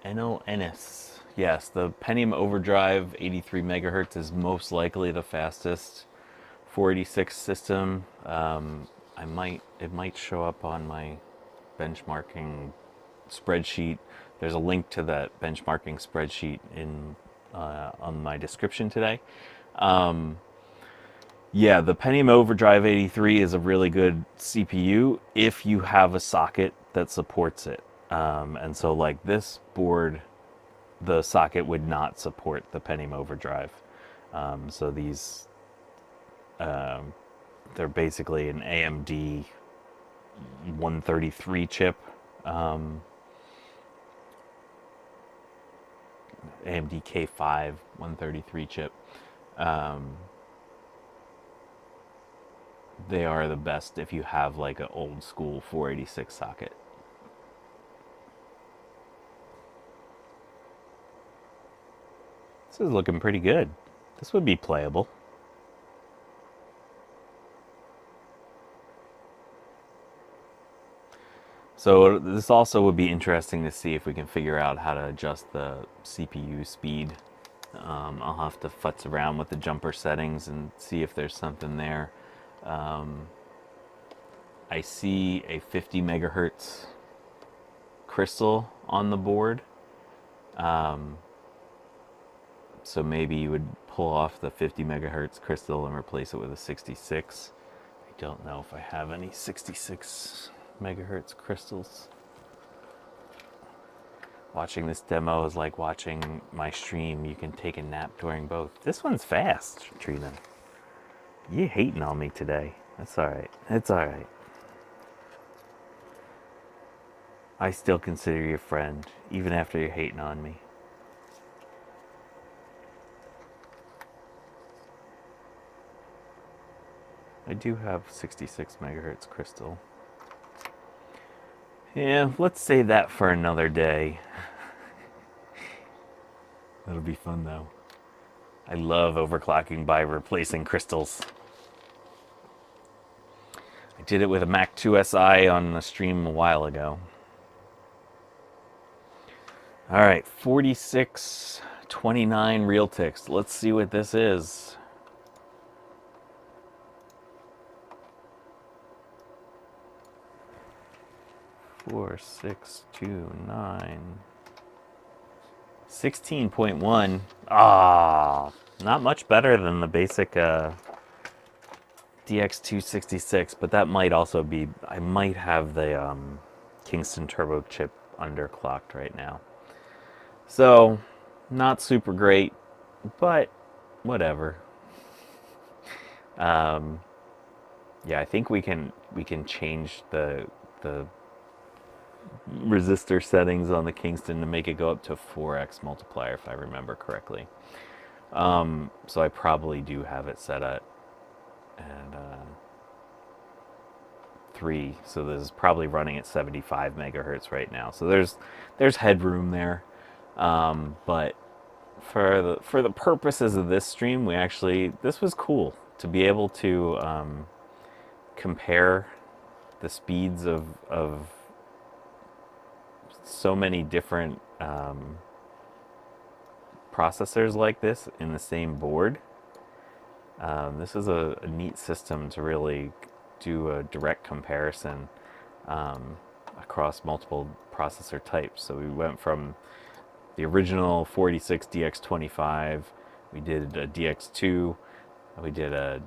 NONS. Yes, the Pentium Overdrive 83 megahertz is most likely the fastest 486 system. It might show up on my benchmarking spreadsheet. There's a link to that benchmarking spreadsheet in on my description today. Yeah, the Pentium Overdrive 83 is a really good CPU if you have a socket that supports it. And so like this board, the socket would not support the Pentium Overdrive. So these, they're basically an AMD 133 chip. AMD K5 133 chip. They are the best if you have like an old school 486 socket. This is looking pretty good. This would be playable. So this also would be interesting to see if we can figure out how to adjust the CPU speed. I'll have to futz around with the jumper settings and see if there's something there. I see a 50 megahertz crystal on the board. So maybe you would pull off the 50 megahertz crystal and replace it with a 66. I don't know if I have any 66 megahertz crystals. Watching this demo is like watching my stream. You can take a nap during both. This one's fast, Trina. You hating on me today. That's alright. It's alright. I still consider you a friend, even after you're hating on me. I do have 66 megahertz crystal. Yeah, let's save that for another day. That'll be fun though. I love overclocking by replacing crystals. I did it with a Mac 2 SI on the stream a while ago. All right, 4629 Realtix. Let's see what this is. Four, 6, 2, 9. 16.1. Ah, not much better than the basic DX266, but that might also be, I might have the Kingston Turbo chip underclocked right now. So, not super great, but whatever. Yeah, I think we can change the resistor settings on the Kingston to make it go up to 4x multiplier, if I remember correctly. So I probably do have it set at 3. So this is probably running at 75 megahertz right now. So there's headroom there. But for the purposes of this stream, this was cool to be able to compare the speeds of so many different processors like this in the same board. This is a neat system to really do a direct comparison across multiple processor types. So we went from the original 46 DX25, we did a DX2, we did a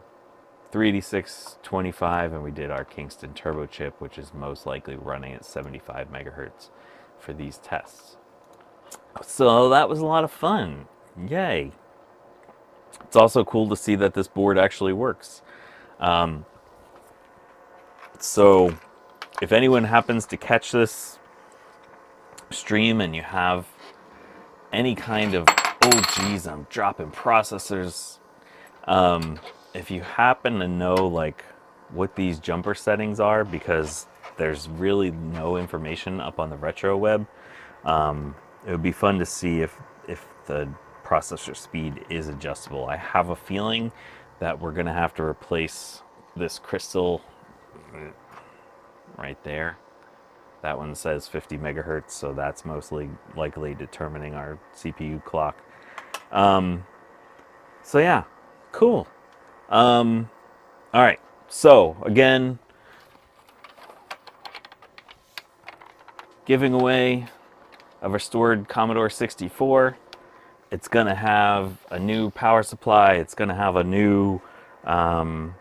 386 25, and we did our Kingston Turbo chip, which is most likely running at 75 megahertz for these tests. So that was a lot of fun. Yay. It's also cool to see that this board actually works. So if anyone happens to catch this stream and you have any kind of Oh geez, I'm dropping processors. If you happen to know like what these jumper settings are, because there's really no information up on the retro web, it would be fun to see if the processor speed is adjustable. I have a feeling that we're gonna have to replace this crystal right there. That one says 50 megahertz, so that's mostly likely determining our CPU clock. So yeah, cool. All right, so again, giving away a restored Commodore 64. It's gonna have a new power supply. It's gonna have a new KuFu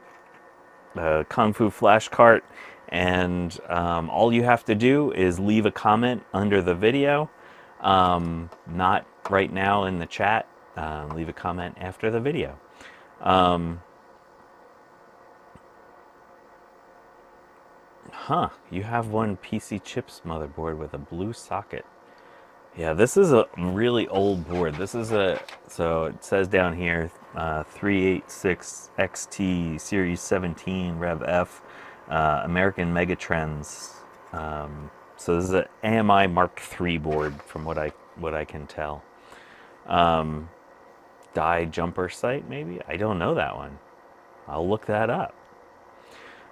flash cart, and all you have to do is leave a comment under the video. Not right now in the chat. Leave a comment after the video. You have one PC chips motherboard with a blue socket. Yeah, this is a really old board. This is so it says down here, 386 XT Series 17 Rev F, American Megatrends. So this is an AMI Mark III board, from what I can tell. Die jumper site, maybe? I don't know that one. I'll look that up.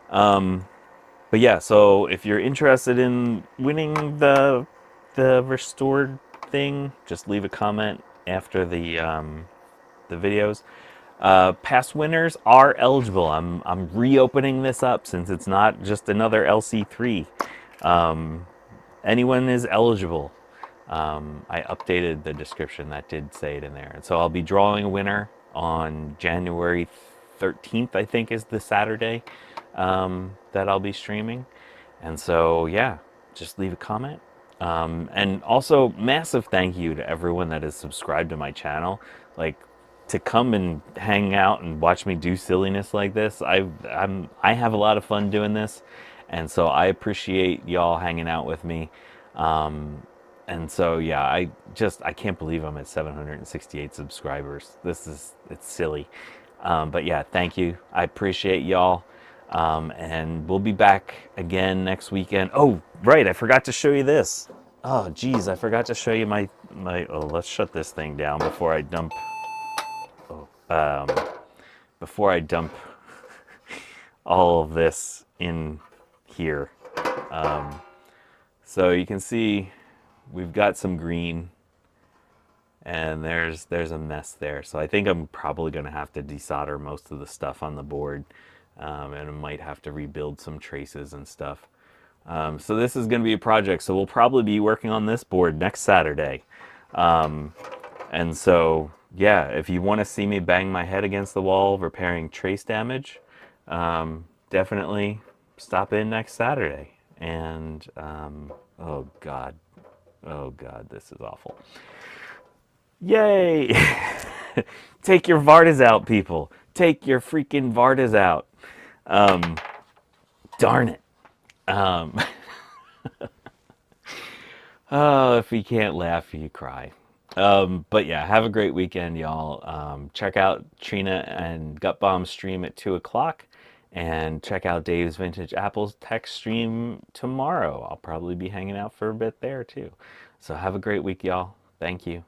But yeah, so if you're interested in winning the restored thing, just leave a comment after the videos. Past winners are eligible. I'm reopening this up since it's not just another LC3. Anyone is eligible. I updated the description, that did say it in there. And so I'll be drawing a winner on January 13th, I think is the Saturday that I'll be streaming. And so, yeah, just leave a comment. And also, massive thank you to everyone that is subscribed to my channel. Like, to come and hang out and watch me do silliness like this, I have a lot of fun doing this. And so I appreciate y'all hanging out with me. And so, yeah, I can't believe I'm at 768 subscribers. It's silly. But yeah, thank you. I appreciate y'all. And we'll be back again next weekend. Oh, right, I forgot to show you this. Oh, geez, I forgot to show you my, let's shut this thing down before I dump, all of this in here. So you can see we've got some green, and there's a mess there. So I think I'm probably going to have to desolder most of the stuff on the board, and I might have to rebuild some traces and stuff. So this is going to be a project. So we'll probably be working on this board next Saturday. And so, yeah, if you want to see me bang my head against the wall repairing trace damage, definitely stop in next Saturday. And, oh God, this is awful. Yay! Take your Vartas out, people. Take your freaking Vartas out. Darn it. Oh, if you can't laugh, you cry. But yeah, have a great weekend, y'all. Check out Trina and Gutbomb's stream at 2 o'clock. And check out Dave's Vintage Apples Tech stream tomorrow. I'll probably be hanging out for a bit there, too. So have a great week, y'all. Thank you.